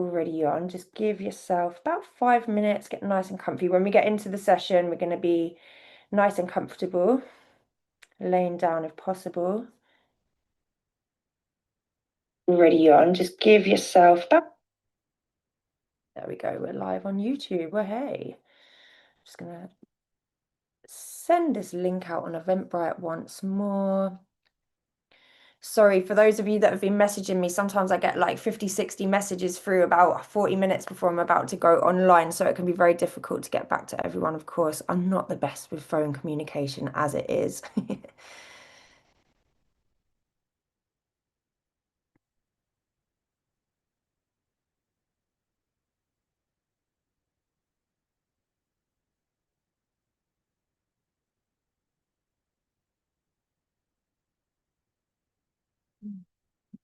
Already on, just give yourself about 5 minutes, get nice and comfy. When we get into the session, we're going to be nice and comfortable, laying down if possible. Already on, just give yourself about. There we go, we're live on YouTube. Well, hey, just gonna send this link out on Eventbrite once more. Sorry, for those of you that have been messaging me, sometimes I get like 50, 60 messages through about 40 minutes before I'm about to go online. So it can be very difficult to get back to everyone, of course. I'm not the best with phone communication as it is.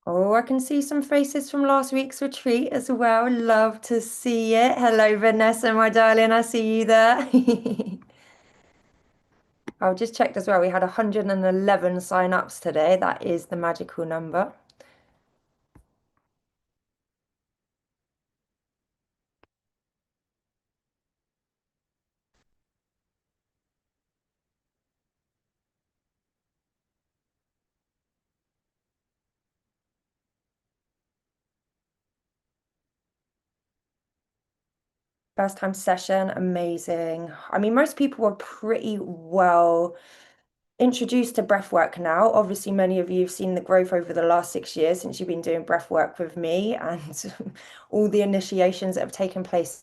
Oh, I can see some faces from last week's retreat as well. Love to see it. Hello, Vanessa, my darling. I see you there. I'll just checked as well. We had 111 sign-ups today. That is the magical number. First time session, amazing. I mean, most people are pretty well introduced to breathwork now. Obviously, many of you have seen the growth over the last 6 years since you've been doing breathwork with me and all the initiations that have taken place.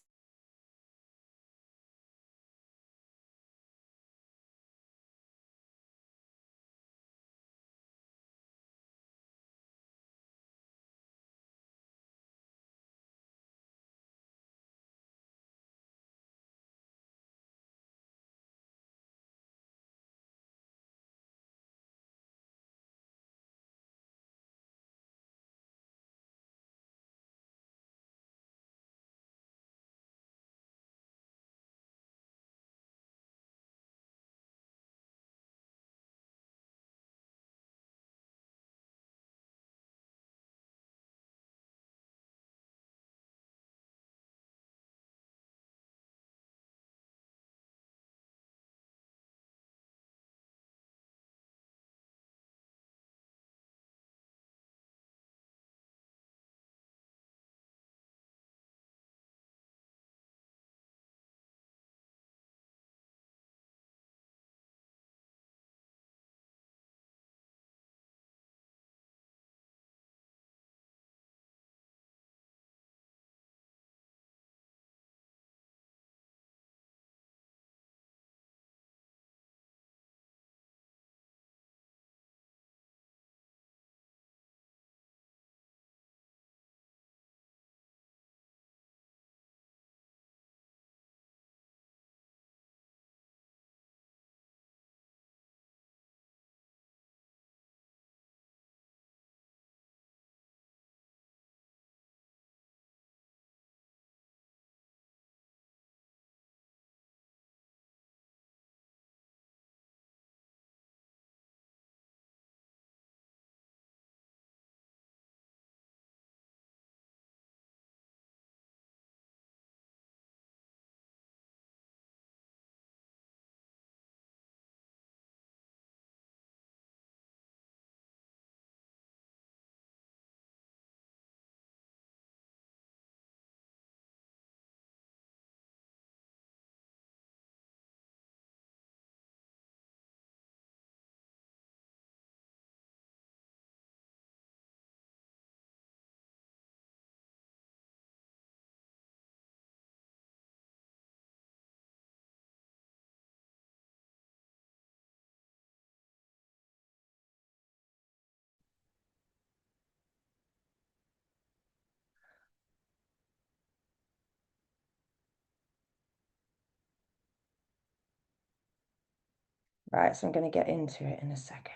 Right, so I'm going to get into it in a second.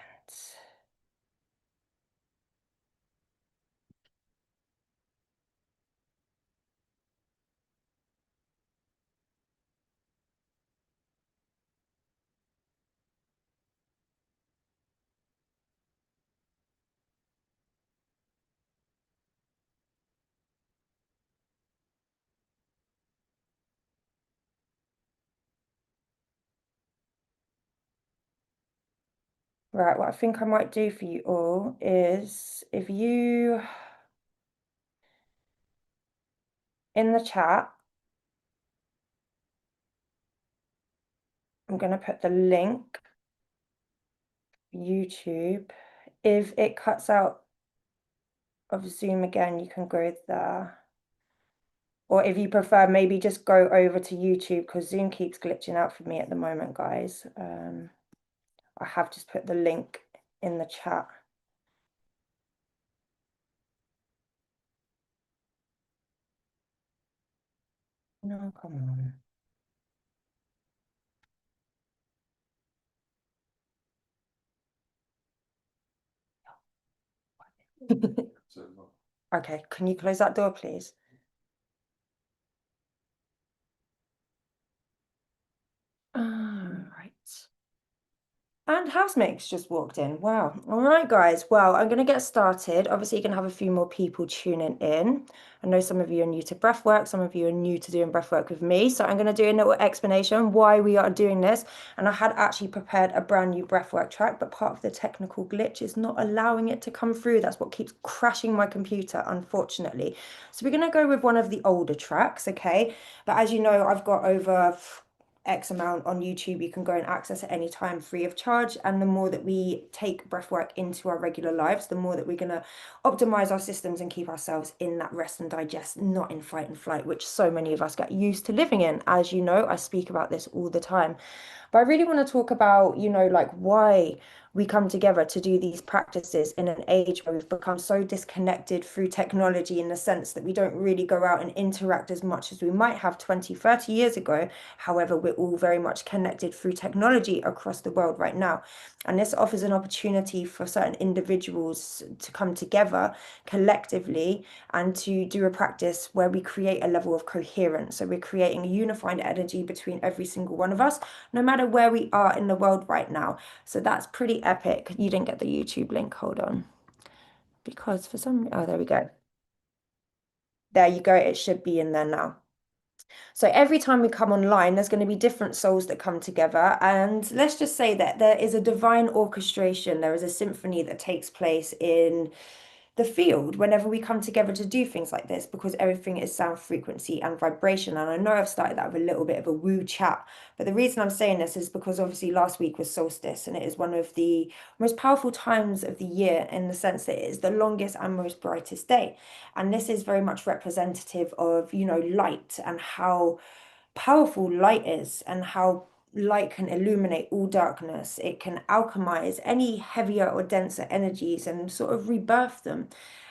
Right, what I think I might do for you all is if you in the chat, I'm going to put the link, YouTube. If it cuts out of Zoom again, you can go there. Or if you prefer, maybe just go over to YouTube because Zoom keeps glitching out for me at the moment, guys. I have just put the link in the chat. No, come on. Okay, can you close that door, please? Right. And housemates just walked in. Wow. All right, guys. Well, I'm going to get started. Obviously, you're going to have a few more people tuning in. I know some of you are new to breathwork. Some of you are new to doing breathwork with me. So I'm going to do a little explanation why we are doing this. And I had actually prepared a brand new breathwork track, but part of the technical glitch is not allowing it to come through. That's what keeps crashing my computer, unfortunately. So we're going to go with one of the older tracks, okay? But as you know, I've got over X amount on YouTube you can go and access at any time free of charge. And the more that we take breathwork into our regular lives, the more that we're going to optimize our systems and keep ourselves in that rest and digest, not in fight and flight, which so many of us get used to living in. As you know, I speak about this all the time. But I really want to talk about, like why we come together to do these practices in an age where we've become so disconnected through technology in the sense that we don't really go out and interact as much as we might have 20, 30 years ago. However, we're all very much connected through technology across the world right now. And this offers an opportunity for certain individuals to come together collectively and to do a practice where we create a level of coherence. So we're creating a unified energy between every single one of us, no matter where we are in the world right now. So that's pretty epic. You didn't get the YouTube link, hold on. Because for some, oh, there we go. There you go, it should be in there now. So every time we come online, there's going to be different souls that come together. And let's just say that there is a divine orchestration, there is a symphony that takes place in the field whenever we come together to do things like this, because everything is sound, frequency, and vibration. And I know I've started that with a little bit of a woo chat, but the reason I'm saying this is because obviously last week was solstice, and it is one of the most powerful times of the year in the sense that it is the longest and most brightest day. And this is very much representative of, light and how powerful light is and how light can illuminate all darkness. It can alchemize any heavier or denser energies and sort of rebirth them.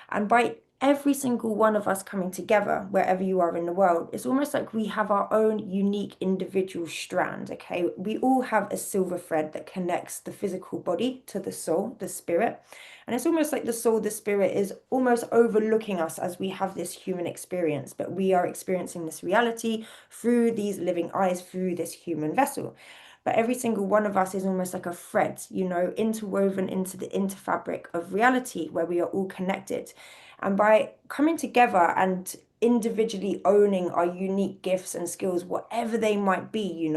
And by every single one of us coming together, wherever you are in the world, it's almost like we have our own unique individual strand, okay? We all have a silver thread that connects the physical body to the soul, the spirit. And it's almost like the soul, the spirit is almost overlooking us as we have this human experience, but we are experiencing this reality through these living eyes, through this human vessel. But every single one of us is almost like a thread, interwoven into the interfabric of reality where we are all connected. And by coming together and individually owning our unique gifts and skills, whatever they might be,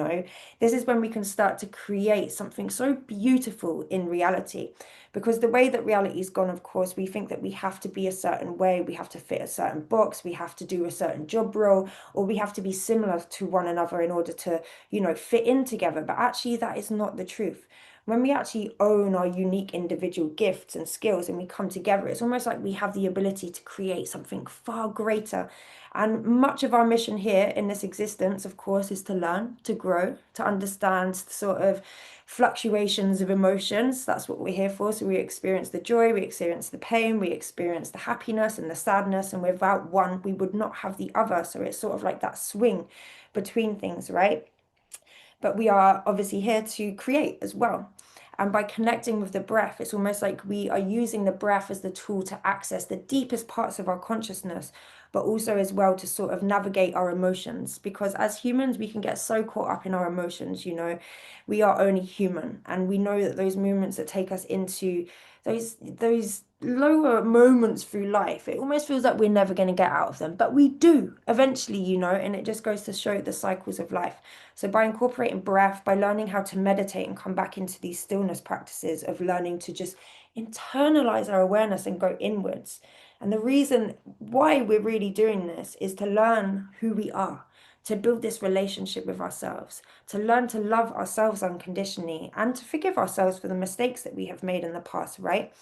this is when we can start to create something so beautiful in reality. Because the way that reality's gone, of course, we think that we have to be a certain way, we have to fit a certain box, we have to do a certain job role, or we have to be similar to one another in order to, fit in together. But actually, that is not the truth. When we actually own our unique individual gifts and skills and we come together, it's almost like we have the ability to create something far greater. And much of our mission here in this existence, of course, is to learn, to grow, to understand the sort of fluctuations of emotions. That's what we're here for. So we experience the joy, we experience the pain, we experience the happiness and the sadness. And without one, we would not have the other. So it's sort of like that swing between things, right? But we are obviously here to create as well. And by connecting with the breath, it's almost like we are using the breath as the tool to access the deepest parts of our consciousness, but also as well to sort of navigate our emotions. Because as humans, we can get so caught up in our emotions, we are only human, and we know that those moments that take us into those lower moments through life, it almost feels like we're never going to get out of them, but we do eventually, and it just goes to show the cycles of life. So by incorporating breath, by learning how to meditate and come back into these stillness practices of learning to just internalize our awareness and go inwards. And the reason why we're really doing this is to learn who we are, to build this relationship with ourselves, to learn to love ourselves unconditionally, and to forgive ourselves for the mistakes that we have made in the past, right?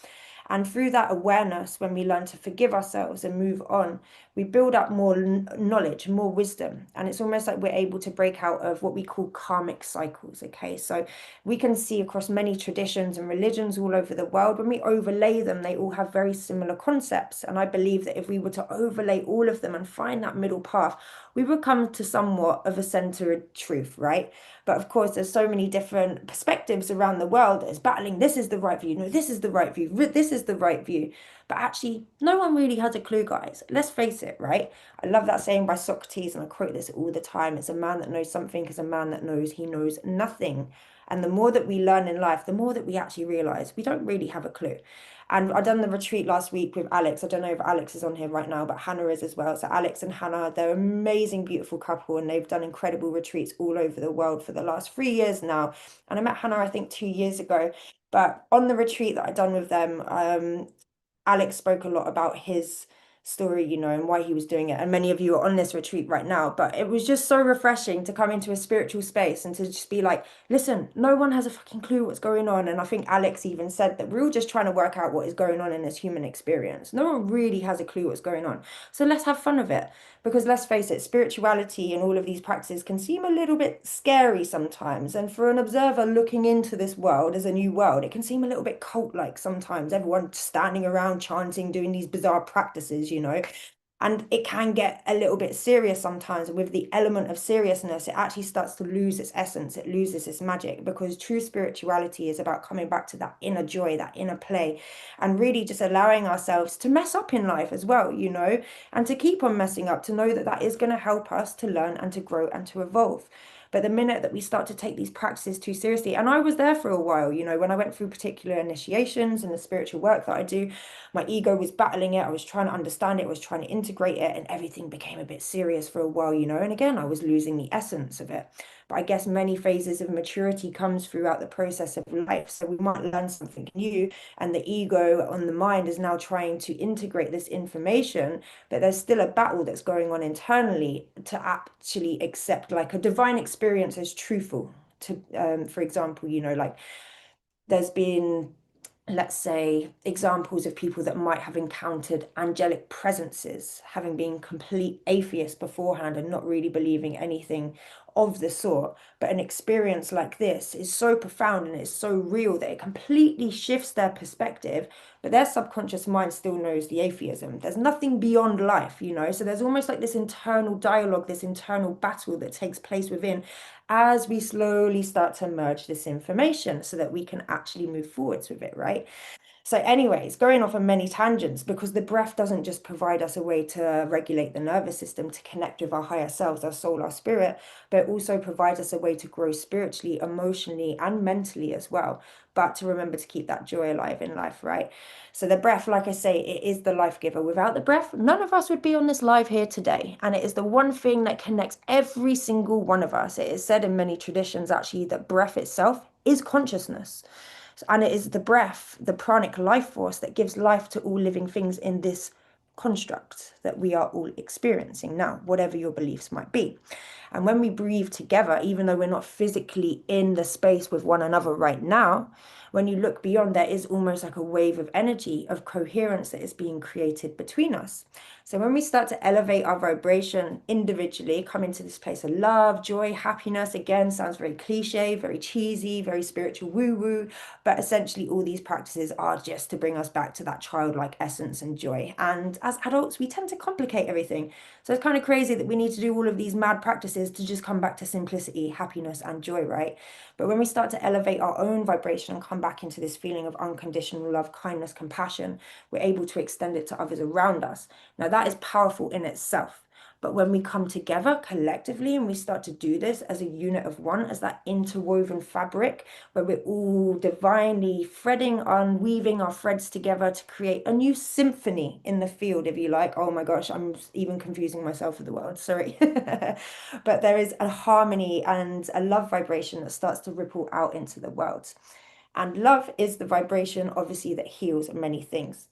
And through that awareness, when we learn to forgive ourselves and move on, we build up more knowledge, more wisdom. And it's almost like we're able to break out of what we call karmic cycles. Okay. So we can see across many traditions and religions all over the world, when we overlay them, they all have very similar concepts. And I believe that if we were to overlay all of them and find that middle path, we would come to somewhat of a centered truth, right? But of course, there's so many different perspectives around the world that is battling. This is the right view. No, this is the right view. This is the right view. But actually, no one really has a clue, guys. Let's face it, right? I love that saying by Socrates, and I quote this all the time. It's a man that knows something is a man that knows he knows nothing. And the more that we learn in life, the more that we actually realize we don't really have a clue. And I done the retreat last week with Alex. I don't know if Alex is on here right now, but Hannah is as well. So Alex and Hannah, they're an amazing, beautiful couple, and they've done incredible retreats all over the world for the last 3 years now. And I met Hannah, I think, 2 years ago. But on the retreat that I done with them, Alex spoke a lot about his story, and why he was doing it. And many of you are on this retreat right now, but it was just so refreshing to come into a spiritual space and to just be like, listen, no one has a fucking clue what's going on. And I think Alex even said that we're all just trying to work out what is going on in this human experience. No one really has a clue what's going on. So let's have fun of it. Because let's face it, spirituality and all of these practices can seem a little bit scary sometimes. And for an observer looking into this world as a new world, it can seem a little bit cult-like sometimes. Everyone standing around chanting, doing these bizarre practices. And it can get a little bit serious sometimes. And with the element of seriousness, it actually starts to lose its essence. It loses its magic, because true spirituality is about coming back to that inner joy, that inner play, and really just allowing ourselves to mess up in life as well, and to keep on messing up, to know that that is going to help us to learn and to grow and to evolve. But the minute that we start to take these practices too seriously, and I was there for a while, when I went through particular initiations and the spiritual work that I do, my ego was battling it. I was trying to understand it, I was trying to integrate it, and everything became a bit serious for a while. And again, I was losing the essence of it. But I guess many phases of maturity comes throughout the process of life. So we might learn something new, and the ego on the mind is now trying to integrate this information, but there's still a battle that's going on internally to actually accept like a divine experience as truthful. To for example, like there's been, let's say, examples of people that might have encountered angelic presences, having been complete atheists beforehand and not really believing anything of the sort. But an experience like this is so profound and it's so real that it completely shifts their perspective, but their subconscious mind still knows the atheism. There's nothing beyond life. So there's almost like this internal dialogue, this internal battle that takes place within as we slowly start to merge this information so that we can actually move forwards with it, right? So, anyways, going off on many tangents, because the breath doesn't just provide us a way to regulate the nervous system, to connect with our higher selves, our soul, our spirit, but it also provides us a way to grow spiritually, emotionally, and mentally as well. But to remember to keep that joy alive in life, right? So, the breath, like I say, it is the life giver. Without the breath, none of us would be on this live here today. And it is the one thing that connects every single one of us. It is said in many traditions, actually, that breath itself is consciousness. And it is the breath, the pranic life force, that gives life to all living things in this construct that we are all experiencing now, whatever your beliefs might be. And when we breathe together, even though we're not physically in the space with one another right now, when you look beyond, there is almost like a wave of energy, of coherence that is being created between us. So when we start to elevate our vibration individually, come into this place of love, joy, happiness, again, sounds very cliche, very cheesy, very spiritual woo-woo, but essentially all these practices are just to bring us back to that childlike essence and joy. And as adults, we tend to complicate everything. So it's kind of crazy that we need to do all of these mad practices to just come back to simplicity, happiness, and joy, right? But when we start to elevate our own vibration and come back into this feeling of unconditional love, kindness, compassion, we're able to extend it to others around us. Now, that is powerful in itself. But when we come together collectively and we start to do this as a unit of one, as that interwoven fabric, where we're all divinely threading and weaving our threads together to create a new symphony in the field, if you like. Oh my gosh, I'm even confusing myself with the words, sorry. But there is a harmony and a love vibration that starts to ripple out into the world. And love is the vibration, obviously, that heals many things.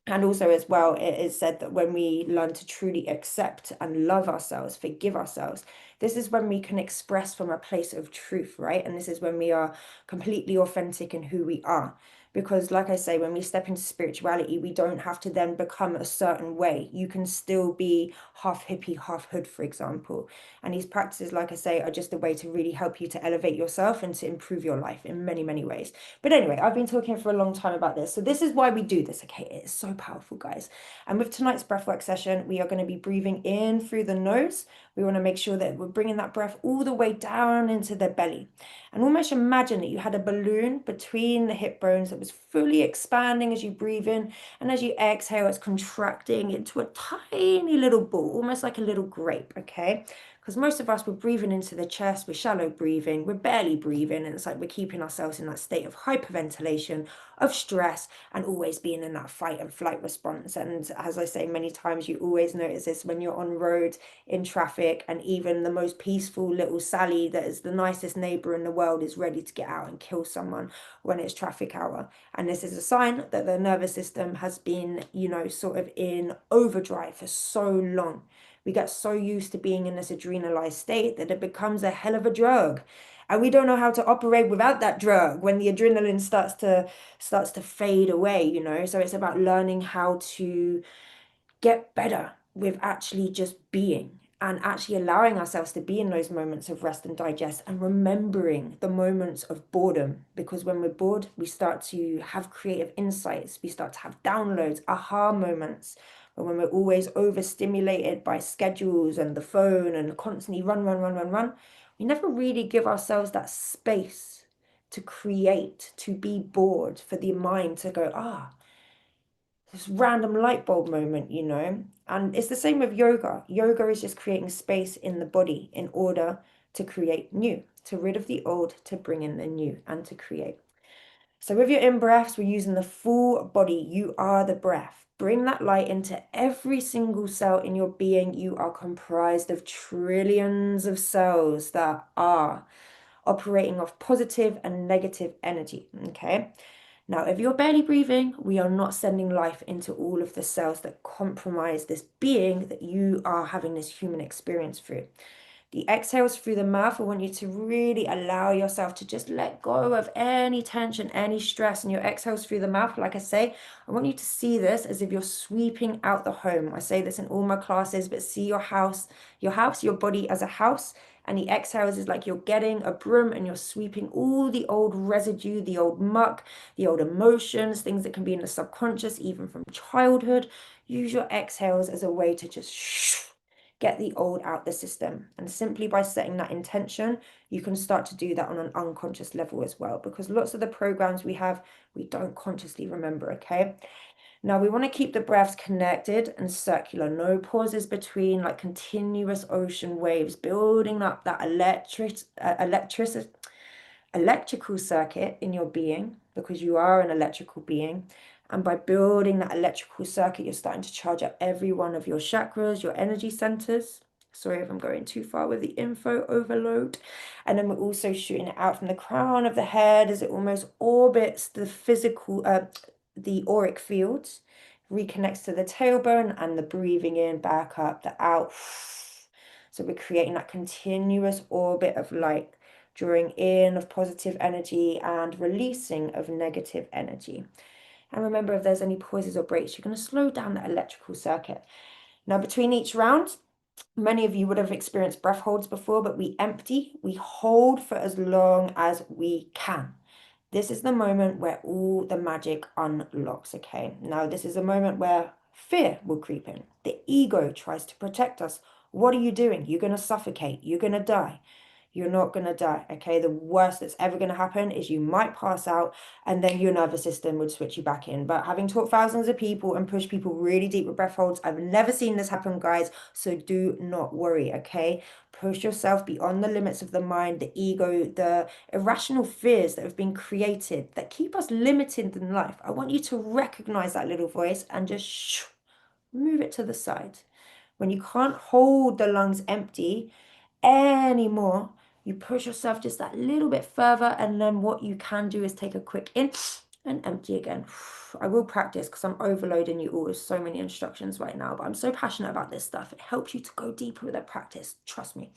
And also, as well, it is said that when we learn to truly accept and love ourselves, forgive ourselves, this is when we can express from a place of truth, right? And this is when we are completely authentic in who we are. Because, like I say, when we step into spirituality, we don't have to then become a certain way. You can still be half hippie, half hood, for example. And these practices, like I say, are just a way to really help you to elevate yourself and to improve your life in many, many ways. But anyway, I've been talking for a long time about this. So this is why we do this, okay? It is so powerful, guys. And with tonight's breathwork session, we are going to be breathing in through the nose. We want to make sure that we're bringing that breath all the way down into the belly. And almost imagine that you had a balloon between the hip bones that was fully expanding as you breathe in. And as you exhale, it's contracting into a tiny little ball, almost like a little grape, okay? Because most of us, we're breathing into the chest, we're shallow breathing, we're barely breathing, and it's like we're keeping ourselves in that state of hyperventilation, of stress, and always being in that fight and flight response. And as I say many times, you always notice this when you're on road, in traffic, and even the most peaceful little Sally that is the nicest neighbor in the world is ready to get out and kill someone when it's traffic hour. And this is a sign that the nervous system has been, sort of in overdrive for so long. We get so used to being in this adrenalized state that it becomes a hell of a drug. And we don't know how to operate without that drug when the adrenaline starts to fade away. So it's about learning how to get better with actually just being and actually allowing ourselves to be in those moments of rest and digest and remembering the moments of boredom, because when we're bored we start to have creative insights, we start to have downloads, aha moments. But when we're always overstimulated by schedules and the phone and constantly run, run, run, run, run, we never really give ourselves that space to create, to be bored, for the mind to go, this random light bulb moment. And it's the same with yoga. Yoga is just creating space in the body in order to create new, to rid of the old, to bring in the new, and to create. So with your in-breaths, we're using the full body. You are the breath. Bring that light into every single cell in your being. You are comprised of trillions of cells that are operating off positive and negative energy, okay? Now, if you're barely breathing, we are not sending life into all of the cells that compromise this being that you are having this human experience through. The exhales through the mouth, I want you to really allow yourself to just let go of any tension, any stress. And your exhales through the mouth, like I say, I want you to see this as if you're sweeping out the home. I say this in all my classes, but see your house, your body as a house. And the exhales is like you're getting a broom and you're sweeping all the old residue, the old muck, the old emotions, things that can be in the subconscious, even from childhood. Use your exhales as a way to just get the old out the system. And simply by setting that intention, you can start to do that on an unconscious level as well, because lots of the programs we have, we don't consciously remember, okay? Now we want to keep the breaths connected and circular, no pauses between, like continuous ocean waves, building up that electrical circuit in your being, because you are an electrical being. And by building that electrical circuit, you're starting to charge up every one of your chakras, your energy centers. Sorry if I'm going too far with the info overload. And then we're also shooting it out from the crown of the head as it almost orbits the the auric fields, reconnects to the tailbone, and the breathing in, back up, the out. So we're creating that continuous orbit of light, drawing in of positive energy and releasing of negative energy. And remember, if there's any pauses or breaks, you're going to slow down that electrical circuit. Now, between each round, many of you would have experienced breath holds before, but we empty, we hold for as long as we can. This is the moment where all the magic unlocks, okay? Now, this is a moment where fear will creep in. The ego tries to protect us. What are you doing? You're going to suffocate. You're going to die. You're not going to die, okay? The worst that's ever going to happen is you might pass out and then your nervous system would switch you back in. But having taught thousands of people and pushed people really deep with breath holds, I've never seen this happen, guys. So do not worry, okay? Push yourself beyond the limits of the mind, the ego, the irrational fears that have been created that keep us limited in life. I want you to recognize that little voice and just move it to the side. When you can't hold the lungs empty anymore, you push yourself just that little bit further, and then what you can do is take a quick in and empty again. I will practice because I'm overloading you all with so many instructions right now, but I'm so passionate about this stuff. It helps you to go deeper with that practice. Trust me.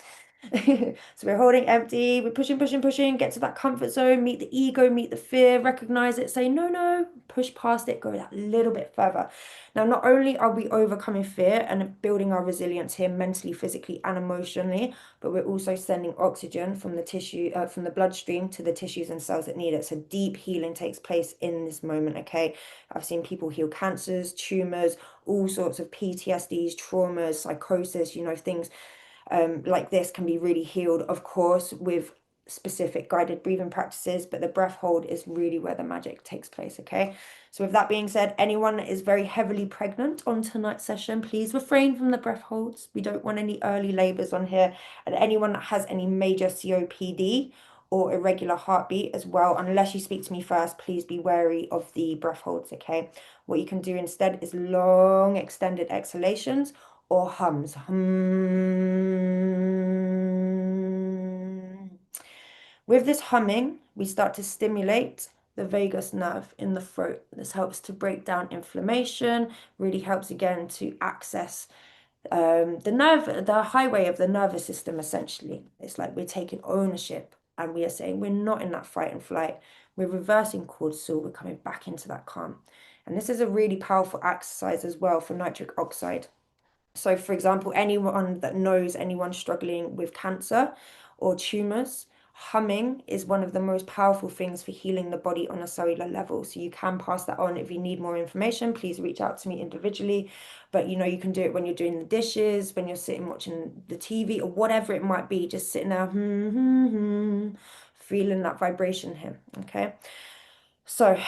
So we're holding empty, we're pushing, pushing, pushing, get to that comfort zone, meet the ego, meet the fear, recognize it, say no, no, push past it, go that little bit further. Now, not only are we overcoming fear and building our resilience here mentally, physically, and emotionally, but we're also sending oxygen from the tissue, from the bloodstream to the tissues and cells that need it. So deep healing takes place in this moment, okay? I've seen people heal cancers, tumors, all sorts of PTSDs, traumas, psychosis, things like this can be really healed, of course, with specific guided breathing practices, but the breath hold is really where the magic takes place, okay? So with that being said, anyone that is very heavily pregnant on tonight's session, please refrain from the breath holds. We don't want any early labors on here. And anyone that has any major COPD or irregular heartbeat as well, unless you speak to me first, please be wary of the breath holds, okay? What you can do instead is long extended exhalations or hums. With this humming, we start to stimulate the vagus nerve in the throat. This helps to break down inflammation, really helps again to access the highway of the nervous system, essentially. It's like we're taking ownership and we are saying we're not in that fight and flight. We're reversing cortisol, we're coming back into that calm. And this is a really powerful exercise as well for nitric oxide. So, for example, anyone that knows anyone struggling with cancer or tumors, humming is one of the most powerful things for healing the body on a cellular level. So you can pass that on. If you need more information, please reach out to me individually. But you can do it when you're doing the dishes, when you're sitting watching the TV, or whatever it might be, just sitting there, feeling that vibration here. Okay. So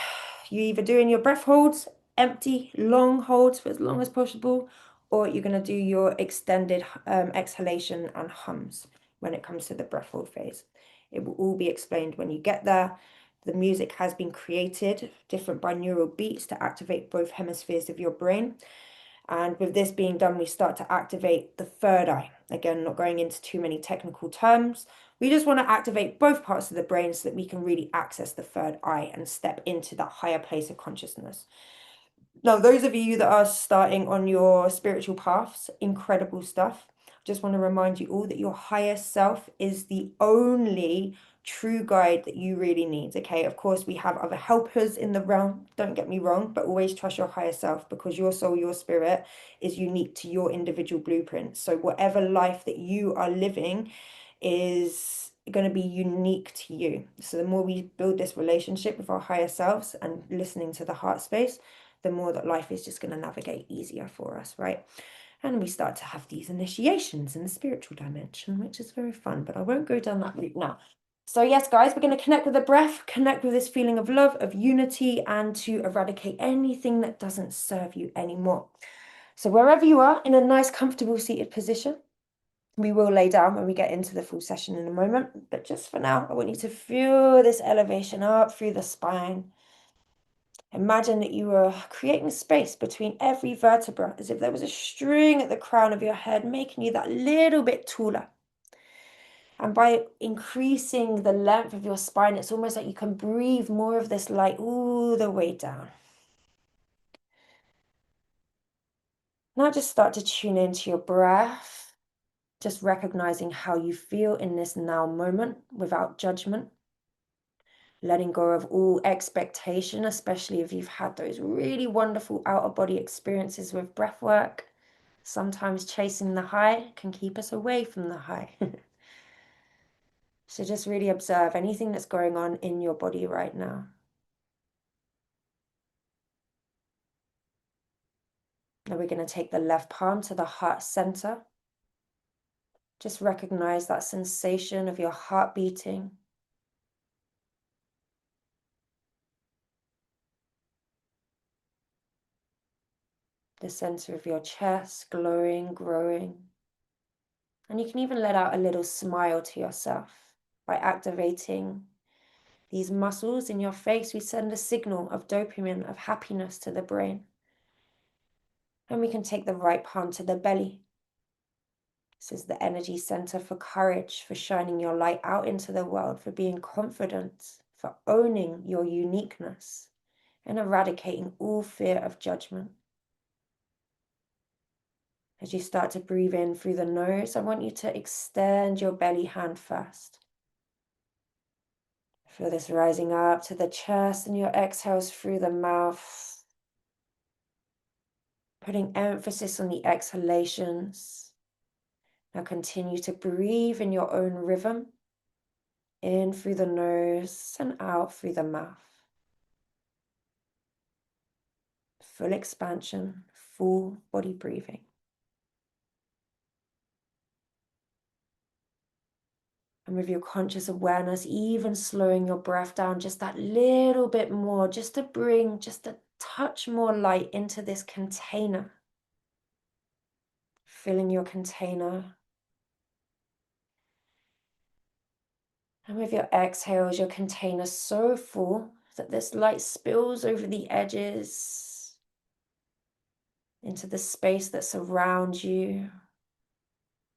you either doing your breath holds, empty, long holds for as long as possible, or you're going to do your extended exhalation and hums when it comes to the breath hold phase. It will all be explained when you get there. The music has been created, different binaural beats to activate both hemispheres of your brain. And with this being done, we start to activate the third eye. Again, not going into too many technical terms. We just want to activate both parts of the brain so that we can really access the third eye and step into that higher place of consciousness. Now, those of you that are starting on your spiritual paths, incredible stuff. Just want to remind you all that your higher self is the only true guide that you really need. Okay, of course, we have other helpers in the realm, don't get me wrong, but always trust your higher self because your soul, your spirit is unique to your individual blueprint. So, whatever life that you are living is going to be unique to you. So, the more we build this relationship with our higher selves and listening to the heart space, the more that life is just going to navigate easier for us, right? And we start to have these initiations in the spiritual dimension, which is very fun, but I won't go down that route now. So yes, guys, we're going to connect with the breath, connect with this feeling of love, of unity, and to eradicate anything that doesn't serve you anymore. So wherever you are, in a nice, comfortable seated position, we will lay down when we get into the full session in a moment. But just for now, I want you to feel this elevation up through the spine. Imagine that you were creating space between every vertebra, as if there was a string at the crown of your head, making you that little bit taller. And by increasing the length of your spine, it's almost like you can breathe more of this light all the way down. Now just start to tune into your breath, just recognizing how you feel in this now moment without judgment. Letting go of all expectation, especially if you've had those really wonderful outer body experiences with breath work. Sometimes chasing the high can keep us away from the high. So just really observe anything that's going on in your body right now. Now we're going to take the left palm to the heart center. Just recognize that sensation of your heart beating. The center of your chest glowing, growing. And you can even let out a little smile to yourself by activating these muscles in your face. We send a signal of dopamine, of happiness to the brain. And we can take the right palm to the belly. This is the energy center for courage, for shining your light out into the world, for being confident, for owning your uniqueness, and eradicating all fear of judgment. As you start to breathe in through the nose, I want you to extend your belly hand first. Feel this rising up to the chest, and your exhales through the mouth, putting emphasis on the exhalations. Now continue to breathe in your own rhythm, in through the nose and out through the mouth. Full expansion, full body breathing. And with your conscious awareness, even slowing your breath down just that little bit more, just to bring just a touch more light into this container. Filling your container. And with your exhales, your container so full that this light spills over the edges into the space that surrounds you,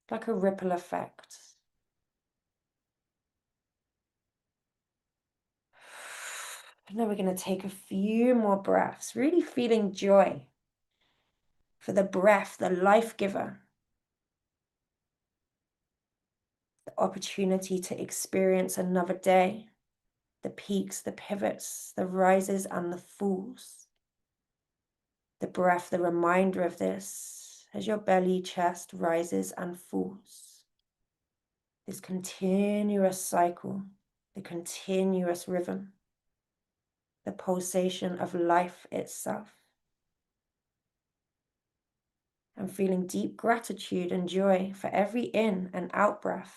like a ripple effect. And then we're going to take a few more breaths, really feeling joy for the breath, the life giver, the opportunity to experience another day, the peaks, the pivots, the rises and the falls. The breath, the reminder of this as your belly, chest rises and falls. This continuous cycle, the continuous rhythm, the pulsation of life itself. I'm feeling deep gratitude and joy for every in and out breath,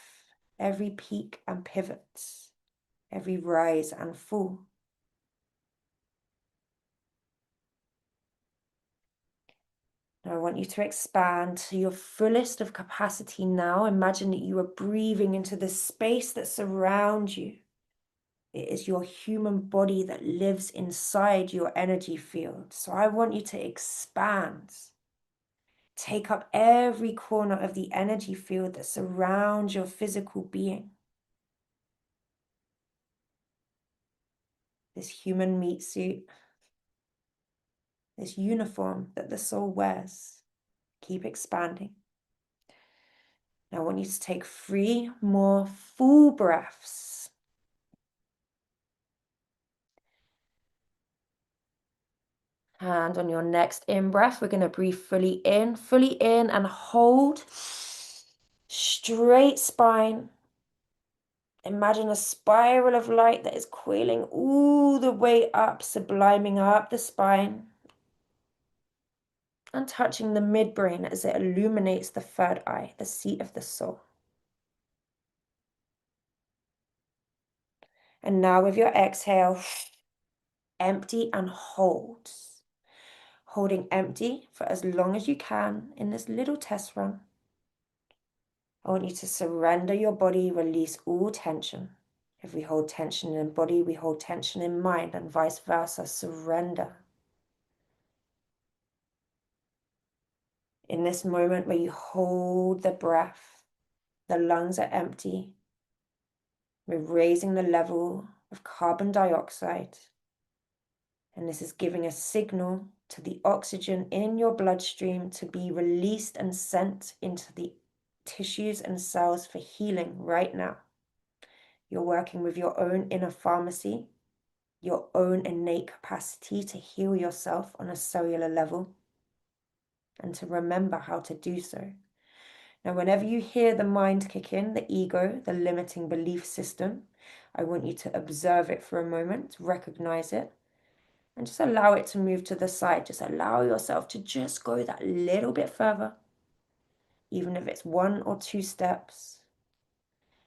every peak and pivot, every rise and fall. Now I want you to expand to your fullest of capacity now. Imagine that you are breathing into the space that surrounds you. It is your human body that lives inside your energy field. So I want you to expand. Take up every corner of the energy field that surrounds your physical being. This human meat suit, this uniform that the soul wears. Keep expanding. Now I want you to take 3 more full breaths. And on your next in-breath, we're going to breathe fully in and hold. Straight spine. Imagine a spiral of light that is coiling all the way up, subliming up the spine and touching the midbrain as it illuminates the third eye, the seat of the soul. And now with your exhale, empty and hold. Holding empty for as long as you can in this little test run. I want you to surrender your body, release all tension. If we hold tension in body, we hold tension in mind, and vice versa. Surrender. In this moment where you hold the breath, the lungs are empty. We're raising the level of carbon dioxide. And this is giving a signal to the oxygen in your bloodstream to be released and sent into the tissues and cells for healing right now. You're working with your own inner pharmacy, your own innate capacity to heal yourself on a cellular level, and to remember how to do so. Now, whenever you hear the mind kick in, the ego, the limiting belief system, I want you to observe it for a moment, recognize it, and just allow it to move to the side. Just allow yourself to just go that little bit further. even if it's 1 or 2 steps.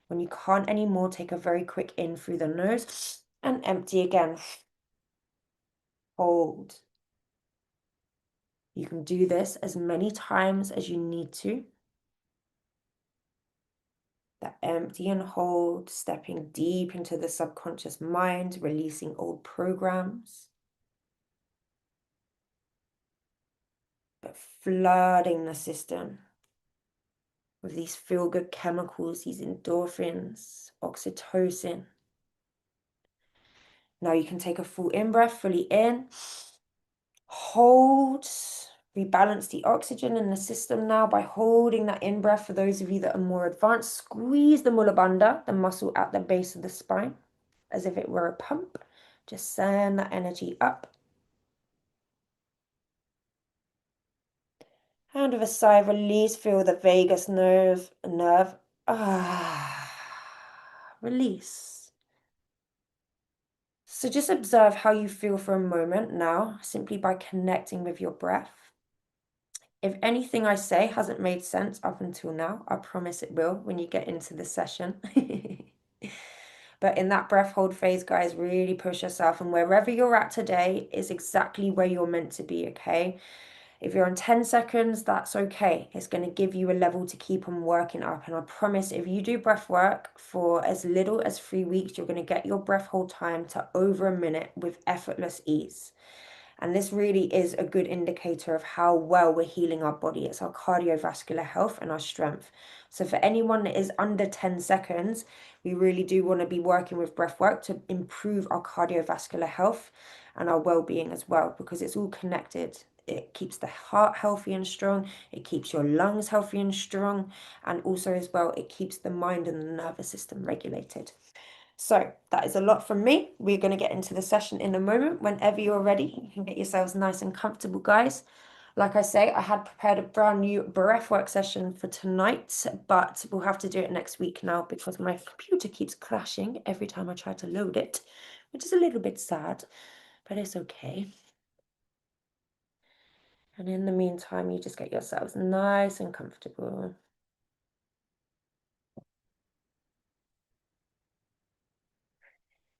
When you can't anymore, take a very quick in through the nose and empty again. Hold. You can do this as many times as you need to. That empty and hold, stepping deep into the subconscious mind, releasing old programs, but flooding the system with these feel-good chemicals, these endorphins, oxytocin. Now you can take a full in-breath, fully in, hold, rebalance the oxygen in the system now by holding that in-breath. For those of you that are more advanced, squeeze the mula bandha, the muscle at the base of the spine, as if it were a pump. Just send that energy up. And with a sigh of release, feel the vagus nerve. Release. So just observe how you feel for a moment now, simply by connecting with your breath. If anything I say hasn't made sense up until now, I promise it will when you get into the session. But in that breath hold phase, guys, really push yourself. And wherever you're at today is exactly where you're meant to be, okay? If you're on 10 seconds, that's okay. It's going to give you a level to keep on working up. And I promise if you do breath work for as little as 3 weeks, you're going to get your breath hold time to over a minute with effortless ease. And this really is a good indicator of how well we're healing our body. It's our cardiovascular health and our strength. So for anyone that is under 10 seconds, we really do want to be working with breath work to improve our cardiovascular health and our well-being as well, because it's all connected. It keeps the heart healthy and strong. It keeps your lungs healthy and strong. And also as well, it keeps the mind and the nervous system regulated. So that is a lot from me. We're going to get into the session in a moment. Whenever you're ready, you can get yourselves nice and comfortable, guys. Like I say, I had prepared a brand new breathwork session for tonight, but we'll have to do it next week now because my computer keeps crashing every time I try to load it, which is a little bit sad, but it's okay. And in the meantime, you just get yourselves nice and comfortable.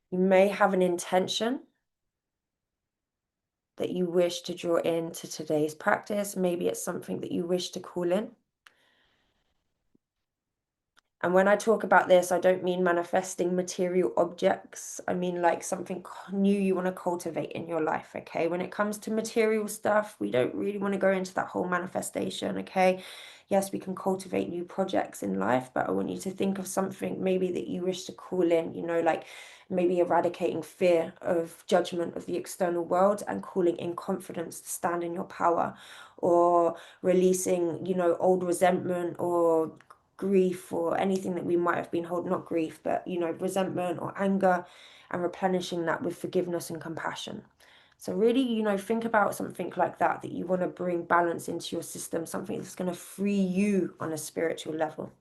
You may have an intention that you wish to draw into today's practice. Maybe it's something that you wish to call in. And when I talk about this, I don't mean manifesting material objects. I mean like something new you want to cultivate in your life, okay? When it comes to material stuff, we don't really want to go into that whole manifestation, okay? Yes, we can cultivate new projects in life, but I want you to think of something maybe that you wish to call in, you know, like maybe eradicating fear of judgment of the external world and calling in confidence to stand in your power, or releasing, you know, old resentment or grief or anything that we might have been holding, not grief, but, you know, resentment or anger, and replenishing that with forgiveness and compassion. So really, you know, think about something like that you want to bring balance into your system, something that's going to free you on a spiritual level.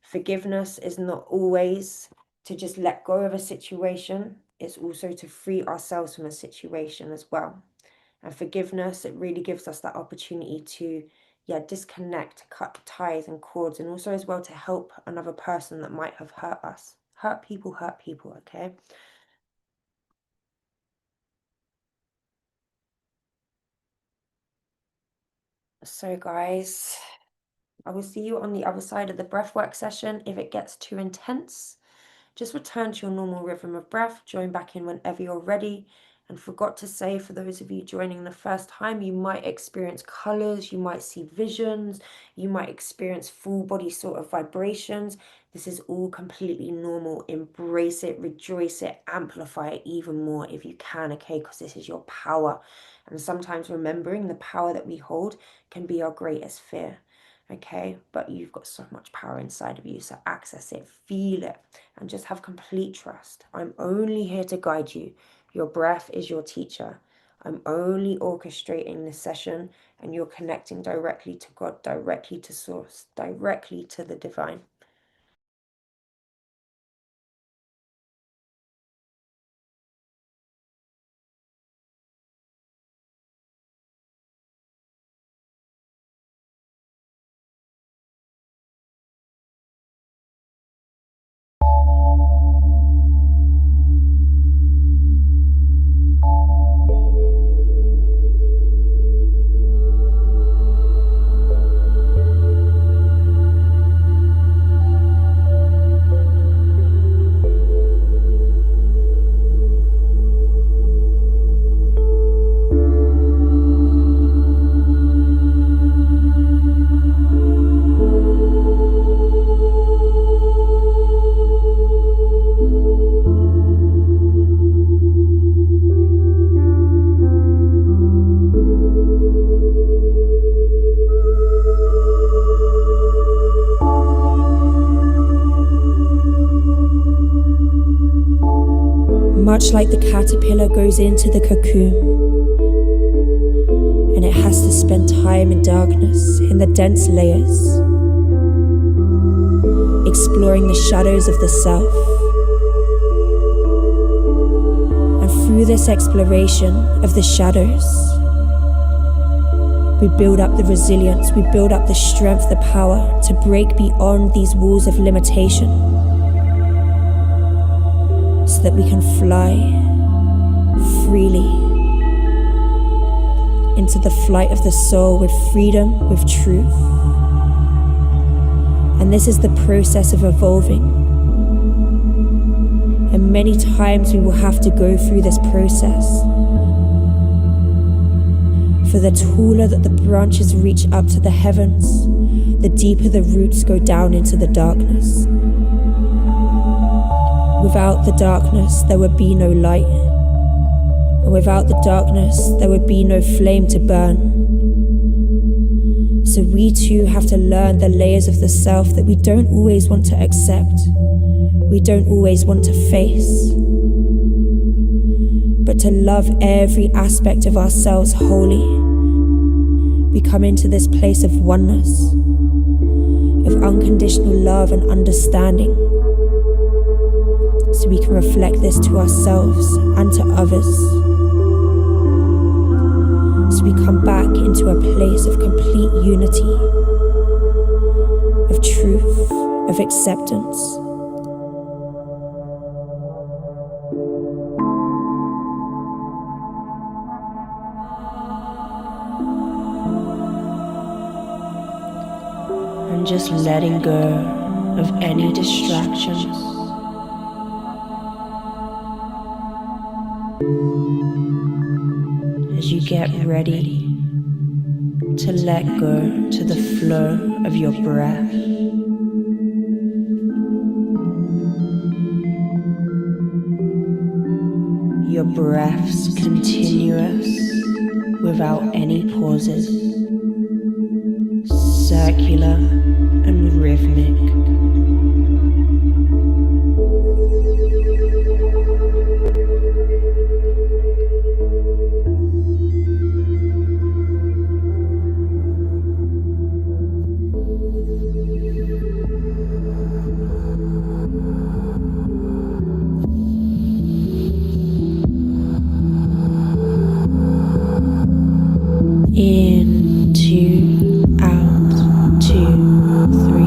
Forgiveness is not always to just let go of a situation. It's also to free ourselves from a situation as well. And forgiveness, it really gives us that opportunity to, yeah, disconnect, cut ties and cords, and also as well to help another person that might have hurt us. Hurt people, okay? So guys, I will see you on the other side of the breathwork session. If it gets too intense, just return to your normal rhythm of breath, join back in whenever you're ready. And forgot to say, for those of you joining the first time, you might experience colors, you might see visions, you might experience full body sort of vibrations. This is all completely normal. Embrace it, rejoice it, amplify it even more if you can, okay? Because this is your power. And sometimes remembering the power that we hold can be our greatest fear. Okay, but you've got so much power inside of you, so access it, feel it, and just have complete trust. I'm only here to guide you. Your breath is your teacher. I'm only orchestrating this session, and you're connecting directly to God, directly to Source, directly to the divine. Much like the caterpillar goes into the cocoon, and it has to spend time in darkness, in the dense layers, exploring the shadows of the self. And through this exploration of the shadows, we build up the resilience, we build up the strength, the power to break beyond these walls of limitation, so that we can fly freely into the flight of the soul with freedom, with truth. And this is the process of evolving. And many times we will have to go through this process. For the taller that the branches reach up to the heavens, the deeper the roots go down into the darkness. Without the darkness, there would be no light. And without the darkness, there would be no flame to burn. So we too have to learn the layers of the self that we don't always want to accept, we don't always want to face, but to love every aspect of ourselves wholly. We come into this place of oneness, of unconditional love and understanding, so we can reflect this to ourselves and to others. So we come back into a place of complete unity, of truth, of acceptance. And just letting go of any distractions. As you get ready to let go to the flow of your breath. Your breath's continuous without any pauses, circular and rhythmic. In, two, out, 2, 3,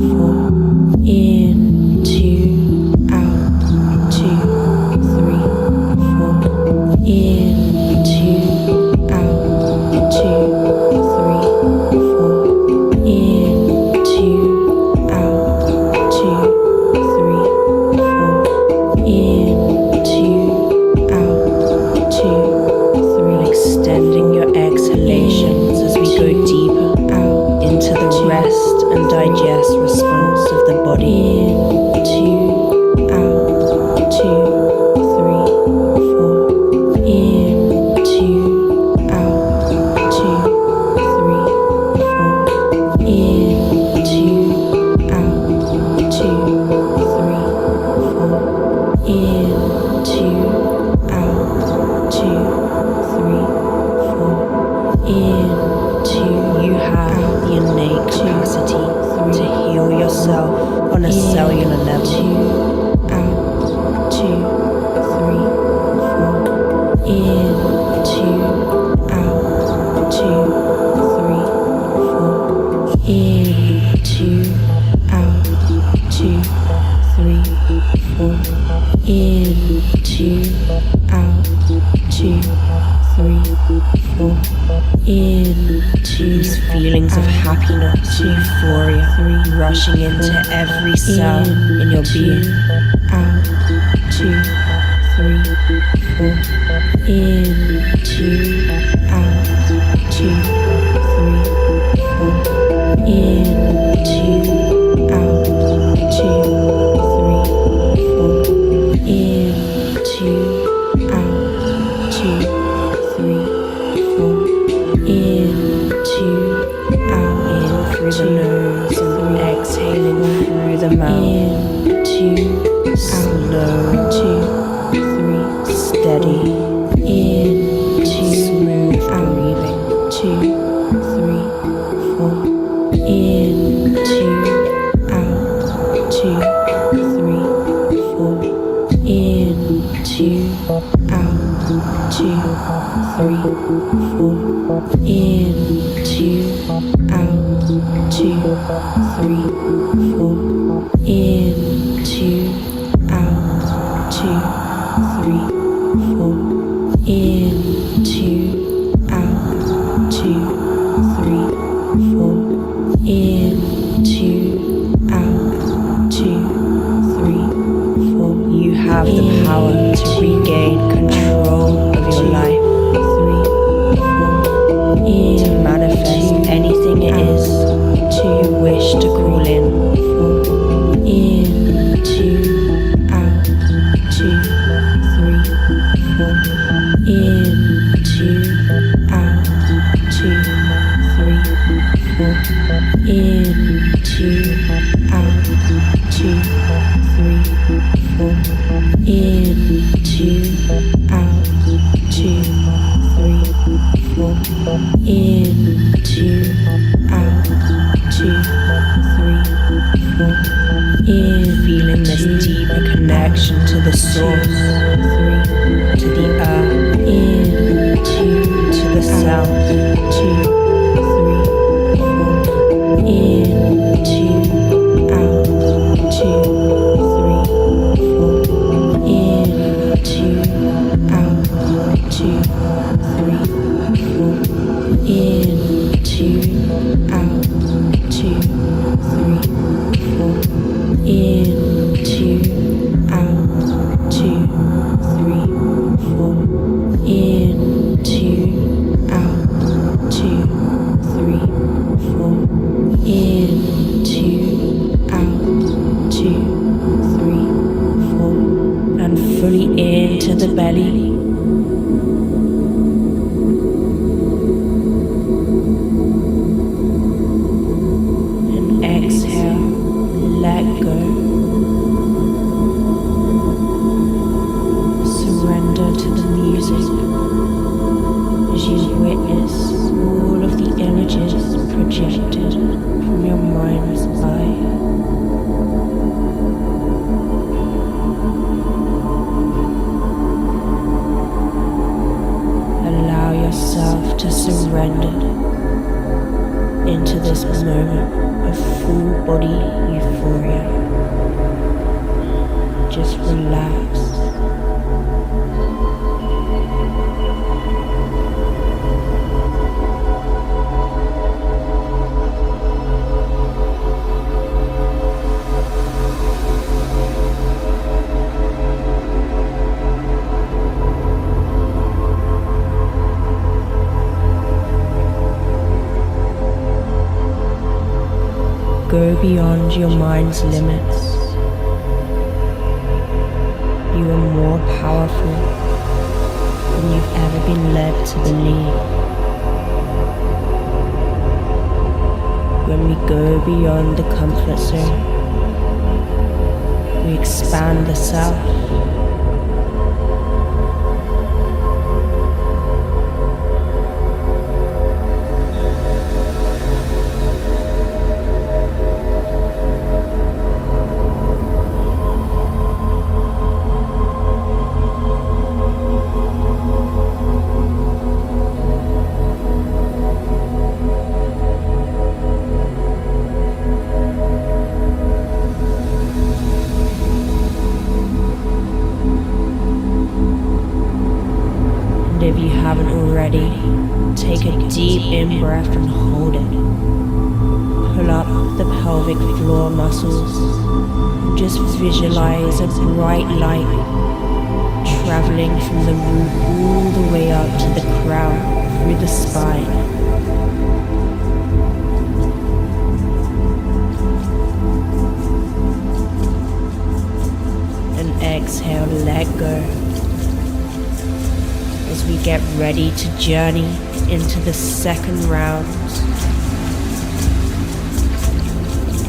4. In, two, out, 2, 3, 4. In, two, out, 2, 3, 4. In, two, out, 2, 3, 4. In, two, out, 2, 3. Extending your exhalations as we go deeper out into the rest and digest response of the body. In, two, out, 2, 3, 4. In, two, out, 2, 3, 4. In, two, out, 2, 3, 4. In, two, out, 2, 3, 4. In, two, you have the innate capacity to heal yourself on a cellular level. 2, out, 2, 3, 4. In, two, out, 2, 3, 4. In, two, out, 2, 3, 4. In, two, out, 2, 3, 4. In, two, these feelings of happiness, euphoria, rushing into every cell in your being. Out, 2, 3, 4. In, two, out, 2, 3, 4. In, two, out, 2, 3, 4. In, two, out, 2, 3, 4. In, two, out, in through the nose and exhaling through the mouth. In, two, slow, 2, 3, two, three, four. In, two, out, two, three, four. In, two, out, two, three, four. In, two, out, two, three, four. In, two, out, two, three, four. You have the power to regain control of your life. To manifest anything it is you wish to call in. In, two, out, two, three, four. In, two, out, two, three, four. In, two, out, two, three, four. In, two, out, two, three, four. In, two, out, two, three, four. In, feeling this deeper connection to the source, to the earth, in, two, to the self, two, three, four. In, two, out, two, three, four. In, two, out, two, three, four. In, two, out, two, three, four. In, two, out, two, three, four. In, two, out, two, three, four. In, two, out, two, three, four. And fully into the belly. Exhale, let go. Surrender to the music as you witness all of the images projected from your mind's eye. Allow yourself to surrender into this moment of full body euphoria. Just relax. Go beyond your mind's limits. You are more powerful than you've ever been led to believe. When we go beyond the comfort zone, we expand the self. If you haven't already, take a deep in-breath and hold it. Pull up the pelvic floor muscles and just visualize a bright light traveling from the root all the way up to the crown through the spine. And exhale, let go. As we get ready to journey into the second round,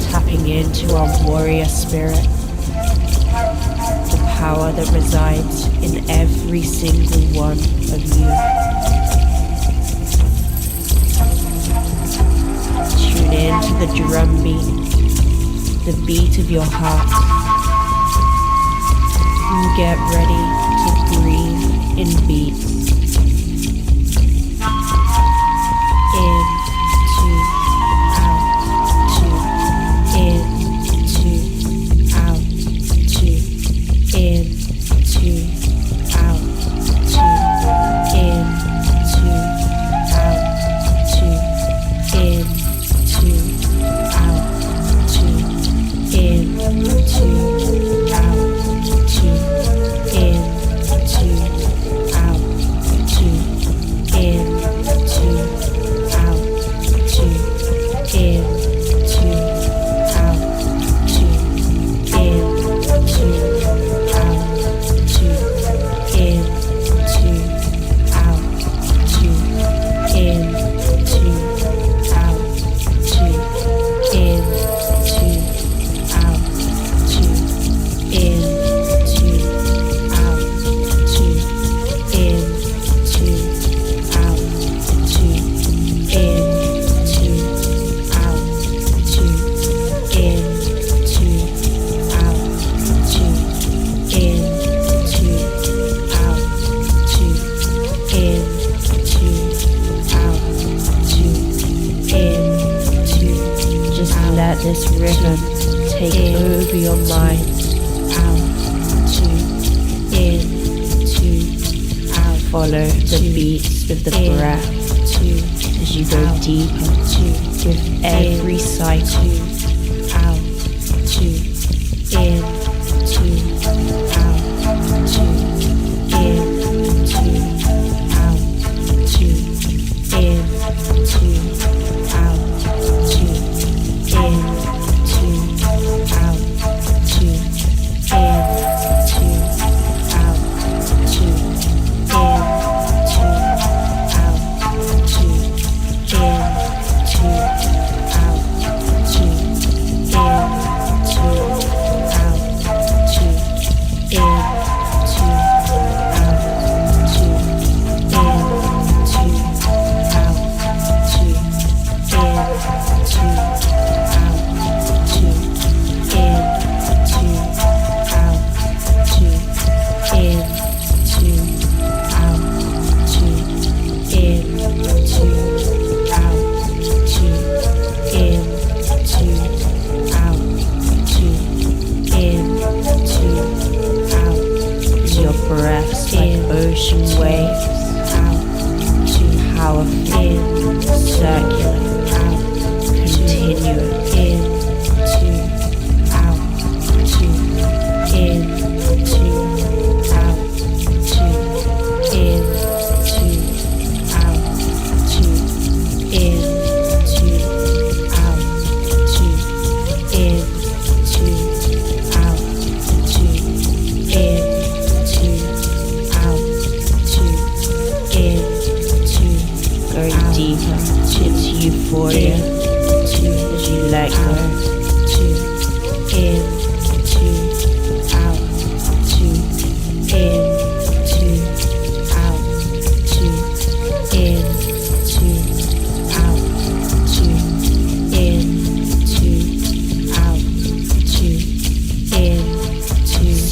tapping into our warrior spirit, the power that resides in every single one of you. Tune in to the drum beat, the beat of your heart, and get ready to breathe in beats. This rhythm take over your mind. Out, two, in, two, out. Follow the beats with the breath as you go deeper. With every cycle. Out, two, in, two, out, two, in, two, out, two, in, two, out, two.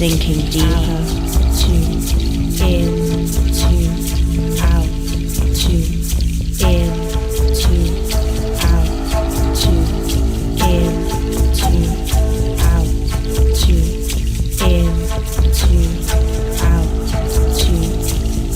Sinking deeper, two, in, two, out, two, in, two, out, two, in, two, out, two, in, two, out, two, in, two, out, two, in, two, out, two, in.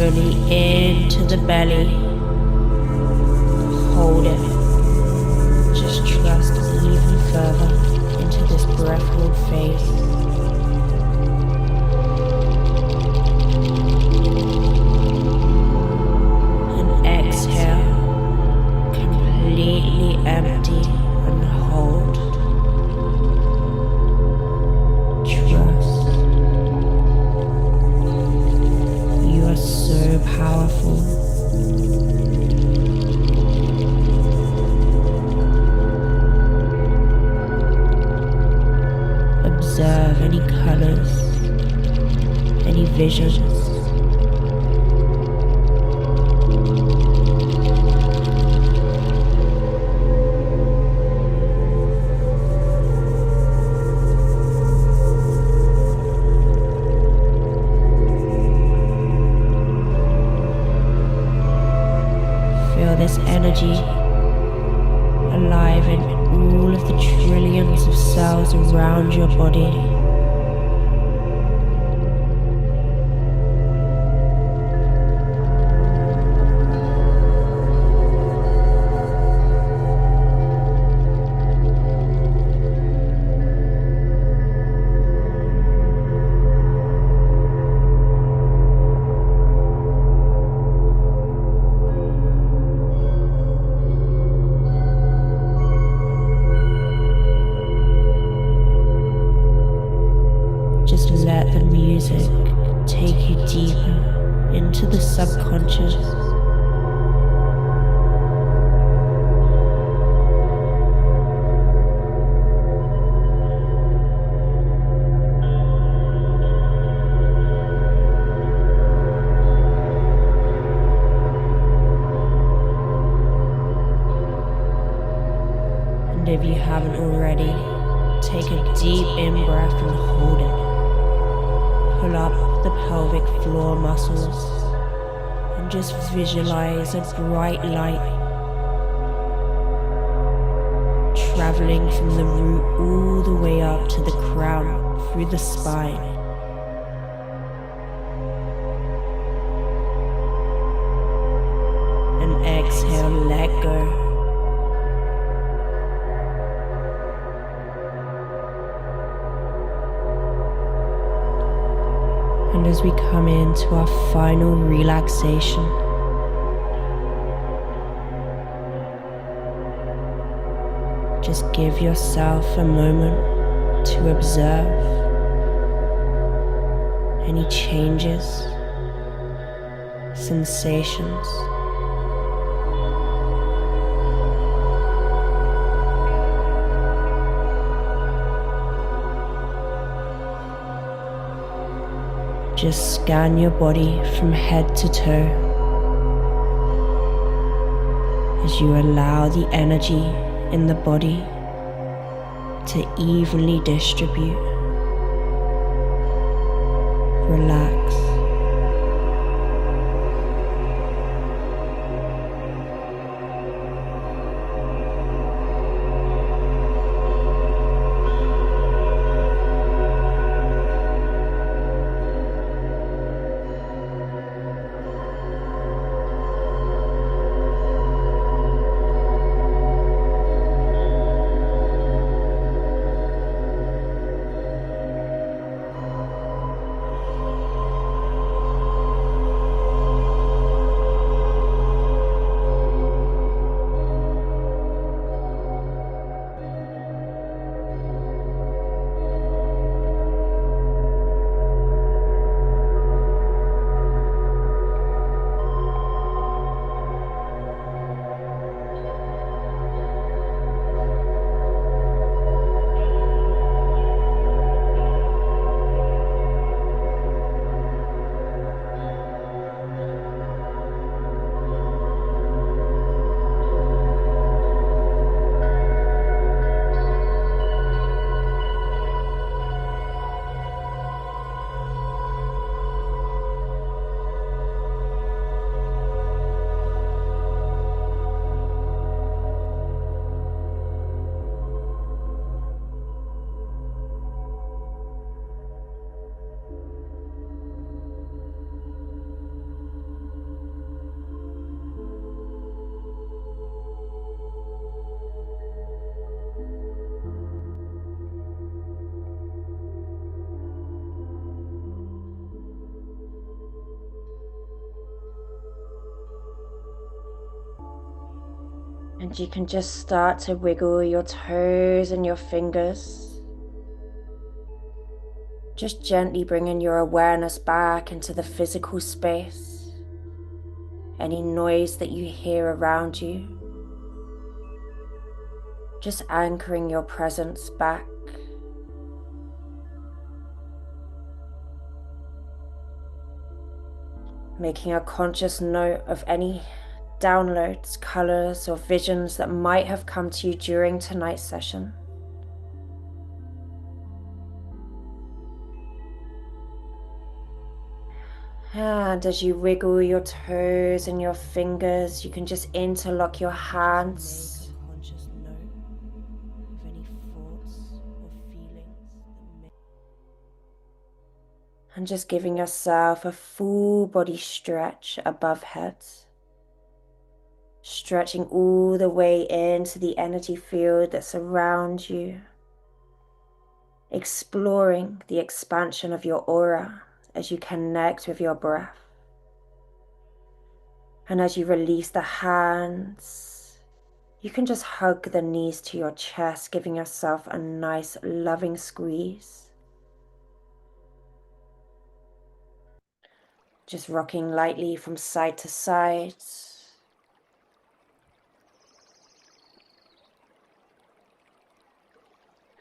Fully into the belly. Hold it. Just trust even further into this breath-hold phase. And exhale. Completely empty and hold. Trust. You are so powerful. Observe any colors, any visions. this energy alive in all of the trillions of cells around your body. Just let the music take you deeper into the subconscious. And if you haven't already, take a deep in-breath and hold it. Pull up the pelvic floor muscles and just visualize a bright light traveling from the root all the way up to the crown through the spine. And exhale, let go. And as we come into our final relaxation, just give yourself a moment to observe any changes, sensations, just scan your body from head to toe as you allow the energy in the body to evenly distribute. Relax. And you can just start to wiggle your toes and your fingers. Just gently bringing your awareness back into the physical space. Any noise that you hear around you. Just anchoring your presence back. Making a conscious note of any downloads, colors, or visions that might have come to you during tonight's session. And as you wiggle your toes and your fingers, you can just interlock your hands. Make a conscious note of any thoughts or feelings that may. And just giving yourself a full body stretch above head. Stretching all the way into the energy field that surrounds you. Exploring the expansion of your aura as you connect with your breath. And as you release the hands, you can just hug the knees to your chest, giving yourself a nice loving squeeze. Just rocking lightly from side to side.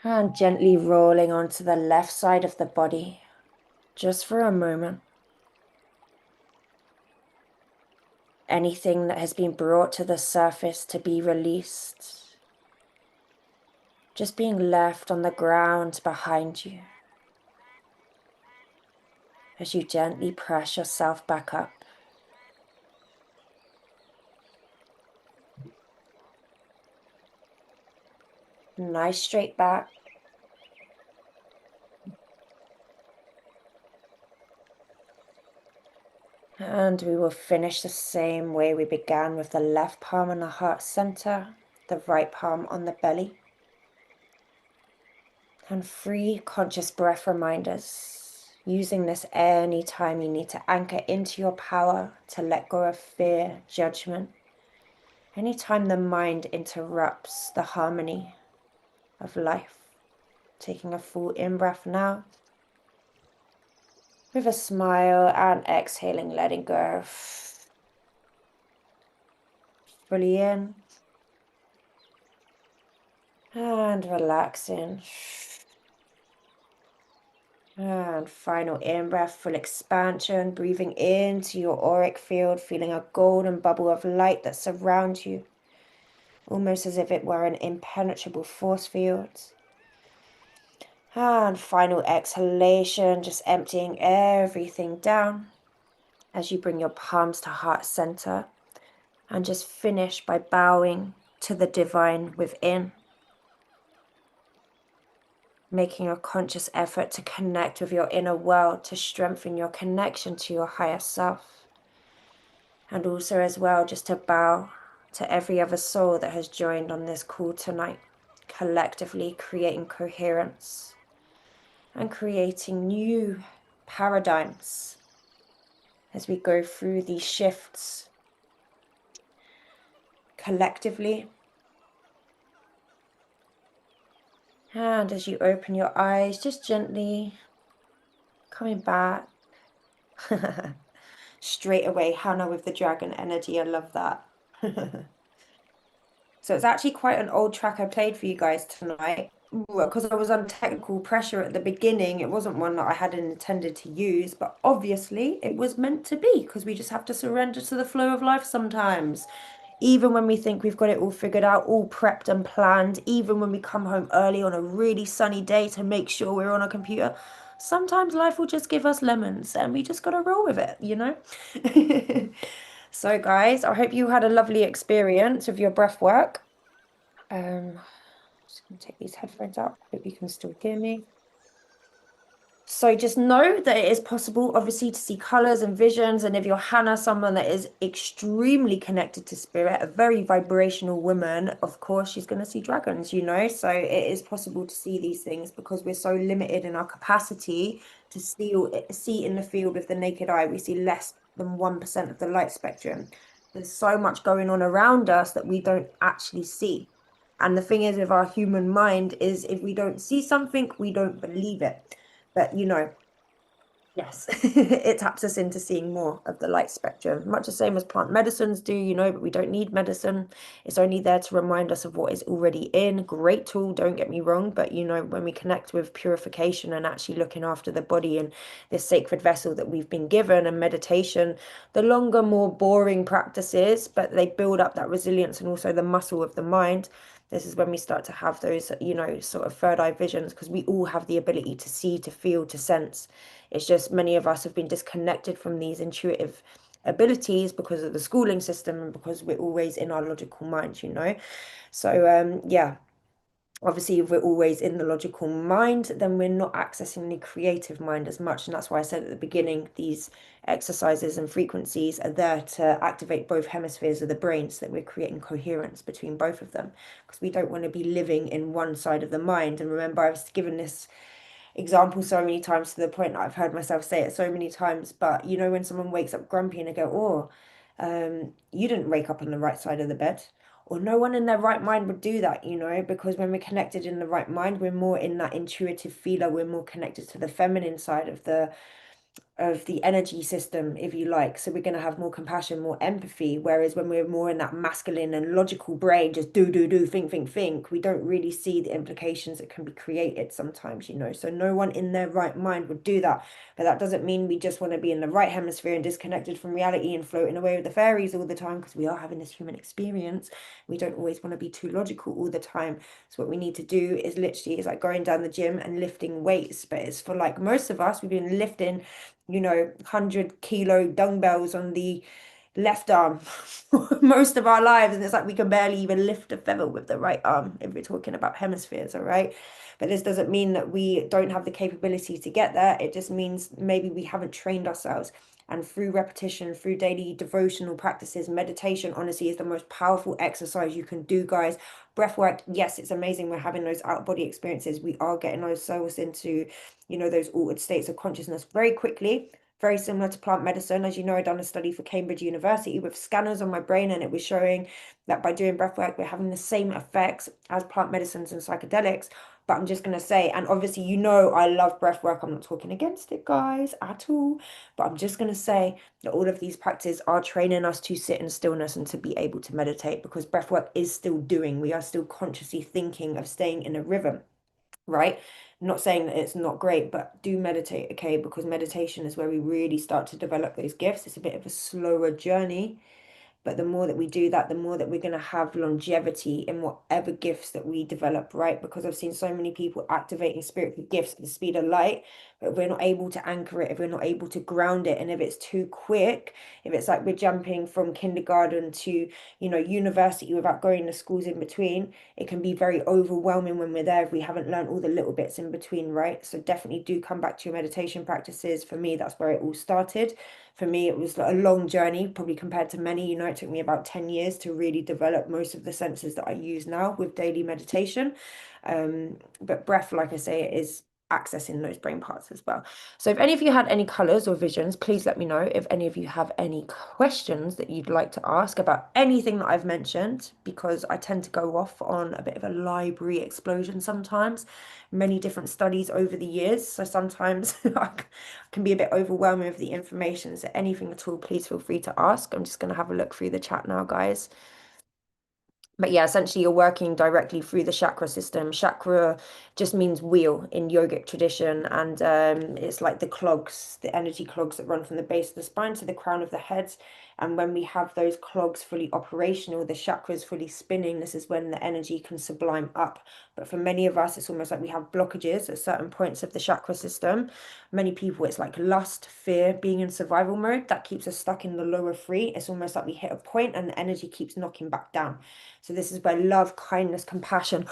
And gently rolling onto the left side of the body, just for a moment. Anything that has been brought to the surface to be released, just being left on the ground behind you. As you gently press yourself back up. Nice straight back. And we will finish the same way we began, with the left palm on the heart center, the right palm on the belly. And 3 conscious breath reminders, using this anytime you need to anchor into your power, to let go of fear, judgment. Anytime the mind interrupts the harmony of life. Taking a full in-breath now. With a smile, and exhaling, letting go. Fully in. And relaxing. And final in-breath, full expansion, breathing into your auric field, feeling a golden bubble of light that surrounds you, almost as if it were an impenetrable force field. And final exhalation, just emptying everything down as you bring your palms to heart center, and just finish by bowing to the divine within. Making a conscious effort to connect with your inner world, to strengthen your connection to your higher self. And also as well, just to bow to every other soul that has joined on this call tonight, collectively creating coherence and creating new paradigms as we go through these shifts collectively. And as you open your eyes, just gently coming back. Straight away, Hannah with the dragon energy. I love that. So it's actually quite an old track I played for you guys tonight. Because I was under technical pressure at the beginning, it wasn't one that I had intended to use, but obviously it was meant to be, because we just have to surrender to the flow of life sometimes. Even when we think we've got it all figured out, all prepped and planned, even when we come home early on a really sunny day to make sure we're on a computer, sometimes life will just give us lemons and we just got to roll with it, you know? So guys, I hope you had a lovely experience with your breath work. Just gonna take these headphones out. Hope you can still hear me. So just know that it is possible, obviously, to see colors and visions. And if you're Hannah, someone that is extremely connected to spirit, a very vibrational woman, of course, she's going to see dragons, you know. So it is possible to see these things, because we're so limited in our capacity to see in the field with the naked eye. We see less than 1% of the light spectrum. There's so much going on around us that we don't actually see. And the thing is with our human mind is, if we don't see something, we don't believe it. But, you know, yes, it taps us into seeing more of the light spectrum, much the same as plant medicines do, you know, but we don't need medicine. It's only there to remind us of what is already in. Great tool, don't get me wrong, but, you know, when we connect with purification and actually looking after the body and this sacred vessel that we've been given, and meditation, the longer, more boring practices, but they build up that resilience and also the muscle of the mind. This is when we start to have those, sort of third eye visions, because we all have the ability to see, to feel, to sense. It's just many of us have been disconnected from these intuitive abilities because of the schooling system and because we're always in our logical mind. So, yeah, obviously, if we're always in the logical mind, then we're not accessing the creative mind as much. And that's why I said at the beginning, these exercises and frequencies are there to activate both hemispheres of the brain so that we're creating coherence between both of them. Because we don't want to be living in one side of the mind. And remember, I was given this example so many times to the point that I've heard myself say it so many times. But when someone wakes up grumpy and they go, oh, you didn't wake up on the right side of the bed. Or no one in their right mind would do that, because when we're connected in the right mind, we're more in that intuitive feeler, we're more connected to the feminine side of the energy system, if you like. So we're going to have more compassion, more empathy. Whereas when we're more in that masculine and logical brain, just do, think, we don't really see the implications that can be created sometimes. So no one in their right mind would do that. But that doesn't mean we just want to be in the right hemisphere and disconnected from reality and floating away with the fairies all the time, because we are having this human experience. We don't always want to be too logical all the time. So what we need to do is literally is like going down the gym and lifting weights. But it's for like most of us, we've been lifting 100-kilo dumbbells on the left arm most of our lives, and it's like we can barely even lift a feather with the right arm if we're talking about hemispheres. All right, but this doesn't mean that we don't have the capability to get there. It just means maybe we haven't trained ourselves. And through repetition, through daily devotional practices, meditation honestly is the most powerful exercise you can do, guys. Breath work, yes, it's amazing. We're having those out body experiences. We are getting those souls into those altered states of consciousness very quickly. Very similar to plant medicine. As you know, I've done a study for Cambridge University with scanners on my brain, and it was showing that by doing breath work, we're having the same effects as plant medicines and psychedelics. But I'm just going to say, and obviously, I love breath work. I'm not talking against it, guys, at all. But I'm just going to say that all of these practices are training us to sit in stillness and to be able to meditate, because breath work is still doing. We are still consciously thinking of staying in a rhythm, right? I'm not saying that it's not great, but do meditate, okay? Because meditation is where we really start to develop those gifts. It's a bit of a slower journey, but the more that we do that, the more that we're going to have longevity in whatever gifts that we develop, right? Because I've seen so many people activating spiritual gifts at the speed of light, but if we're not able to anchor it, if we're not able to ground it, and if it's too quick, if it's like we're jumping from kindergarten to, university without going to schools in between, it can be very overwhelming when we're there if we haven't learned all the little bits in between, right? So definitely do come back to your meditation practices. For me, that's where it all started. For me, it was a long journey, probably compared to many. It took me about 10 years to really develop most of the senses that I use now with daily meditation. But breath, like I say, is accessing those brain parts as well. So if any of you had any colors or visions, please let me know. If any of you have any questions that you'd like to ask about anything that I've mentioned, because I tend to go off on a bit of a library explosion sometimes, many different studies over the years. So sometimes I can be a bit overwhelming with the information. So anything at all, please feel free to ask. I'm just going to have a look through the chat now, guys. But yeah, essentially you're working directly through the chakra system. Chakra just means wheel in yogic tradition, and it's like the clogs, the energy clogs that run from the base of the spine to the crown of the head. And when we have those clogs fully operational, the chakras fully spinning, this is when the energy can sublime up. But for many of us, it's almost like we have blockages at certain points of the chakra system. Many people, it's like lust, fear, being in survival mode that keeps us stuck in the lower three. It's almost like we hit a point and the energy keeps knocking back down. So this is where love, kindness, compassion,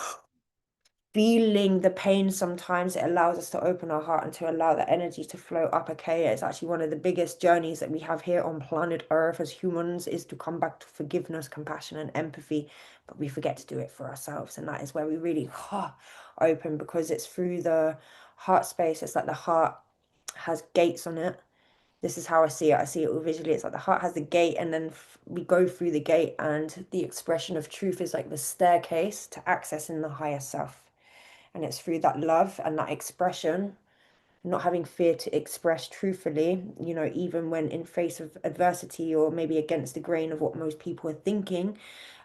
feeling the pain, sometimes it allows us to open our heart and to allow the energy to flow up. Okay, it's actually one of the biggest journeys that we have here on planet Earth as humans, is to come back to forgiveness, compassion, and empathy. But we forget to do it for ourselves, and that is where we really open, because it's through the heart space. It's like the heart has gates on it. This is how I see it. I see it all visually. It's like the heart has the gate, and then we go through the gate, and the expression of truth is like the staircase to accessing the higher self. And it's through that love and that expression, not having fear to express truthfully, even when in face of adversity or maybe against the grain of what most people are thinking,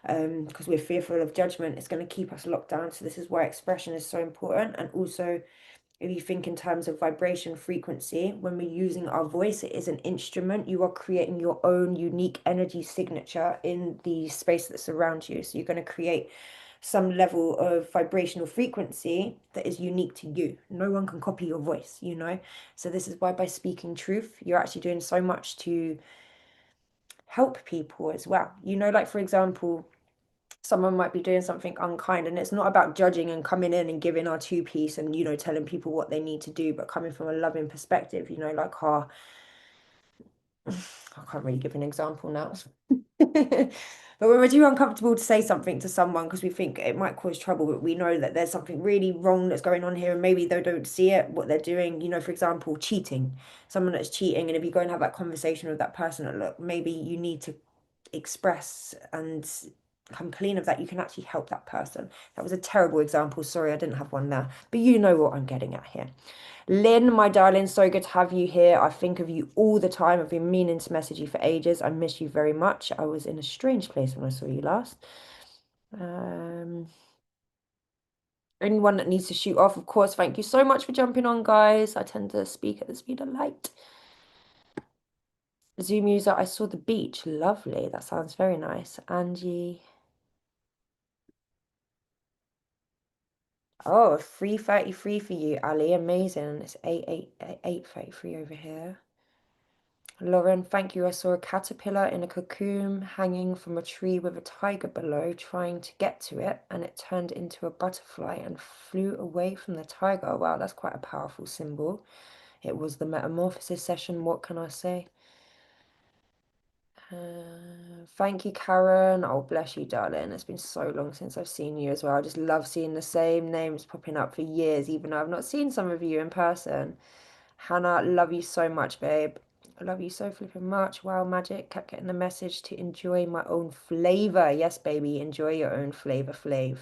because we're fearful of judgment. It's going to keep us locked down. So this is why expression is so important. And also, if you think in terms of vibration frequency, when we're using our voice, it is an instrument. You are creating your own unique energy signature in the space that surrounds you. So you're going to create some level of vibrational frequency that is unique to you. No one can copy your voice, you know? So this is why by speaking truth, you're actually doing so much to help people as well. You know, like for example, someone might be doing something unkind, and it's not about judging and coming in and giving our two piece and, you know, telling people what they need to do, but coming from a loving perspective, you know, like our I can't really give an example now. But when we're too uncomfortable to say something to someone because we think it might cause trouble, but we know that there's something really wrong that's going on here, and maybe they don't see it, what they're doing, you know, for example, cheating, someone that's cheating, and if you go and have that conversation with that person, that look, maybe you need to express and come clean of that, you can actually help that person. That was a terrible example. Sorry, I didn't have one there, but you know what I'm getting at here. Lynn, my darling, so good to have you here. I think of you all the time. I've been meaning to message you for ages. I miss you very much. I was in a strange place when I saw you last. Anyone that needs to shoot off, of course, thank you so much for jumping on, guys. I tend to speak at the speed of light. Zoom user, I saw the beach. Lovely. That sounds very nice. Angie. Oh, 3:33 for you, Ali. Amazing. It's 8:33 over here. Lauren, thank you. I saw a caterpillar in a cocoon hanging from a tree with a tiger below, trying to get to it, and it turned into a butterfly and flew away from the tiger. Wow, that's quite a powerful symbol. It was the metamorphosis session. What can I say? Thank you, Karen. Oh, bless you, darling. It's been so long since I've seen you as well. I just love seeing the same names popping up for years, even though I've not seen some of you in person. Hannah, love you so much, babe. I love you so flipping much. Wow, Magic. Kept getting the message to enjoy my own flavor. Yes, baby, enjoy your own flavor, Flav.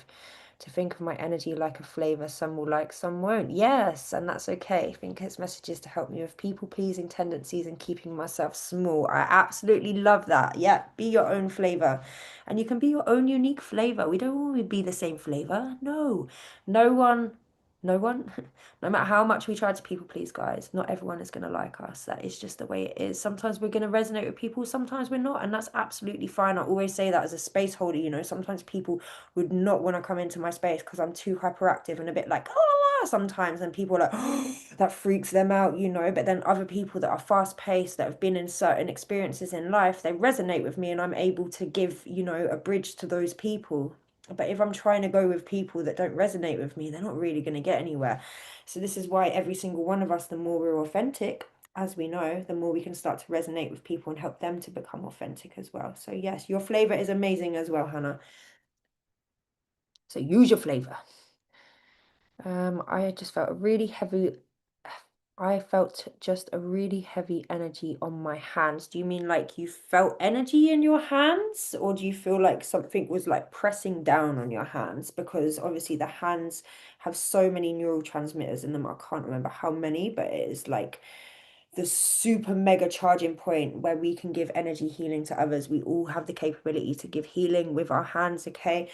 To think of my energy like a flavor, some will like, some won't. Yes, and that's okay. I think it's messages to help me with people-pleasing tendencies and keeping myself small. I absolutely love that. Yeah, be your own flavor. And you can be your own unique flavor. We don't want to be the same flavor. No. No one, no matter how much we try to people please, guys, not everyone is going to like us. That is just the way it is. Sometimes we're going to resonate with people, sometimes we're not, and that's absolutely fine. I always say that as a space holder, you know, sometimes people would not want to come into my space because I'm too hyperactive and a bit like, oh, sometimes, and people are like, oh, that freaks them out, you know, but then other people that are fast paced, that have been in certain experiences in life, they resonate with me and I'm able to give, you know, a bridge to those people. But if I'm trying to go with people that don't resonate with me, they're not really going to get anywhere. So this is why every single one of us, the more we're authentic, as we know, the more we can start to resonate with people and help them to become authentic as well. So yes, your flavor is amazing as well, Hannah. So use your flavor. I just felt a really heavy, I felt just a really heavy energy on my hands. Do you mean like you felt energy in your hands, or do you feel like something was like pressing down on your hands? Because obviously the hands have so many neurotransmitters in them. I can't remember how many, but it is like the super mega charging point where we can give energy healing to others. We all have the capability to give healing with our hands, okay?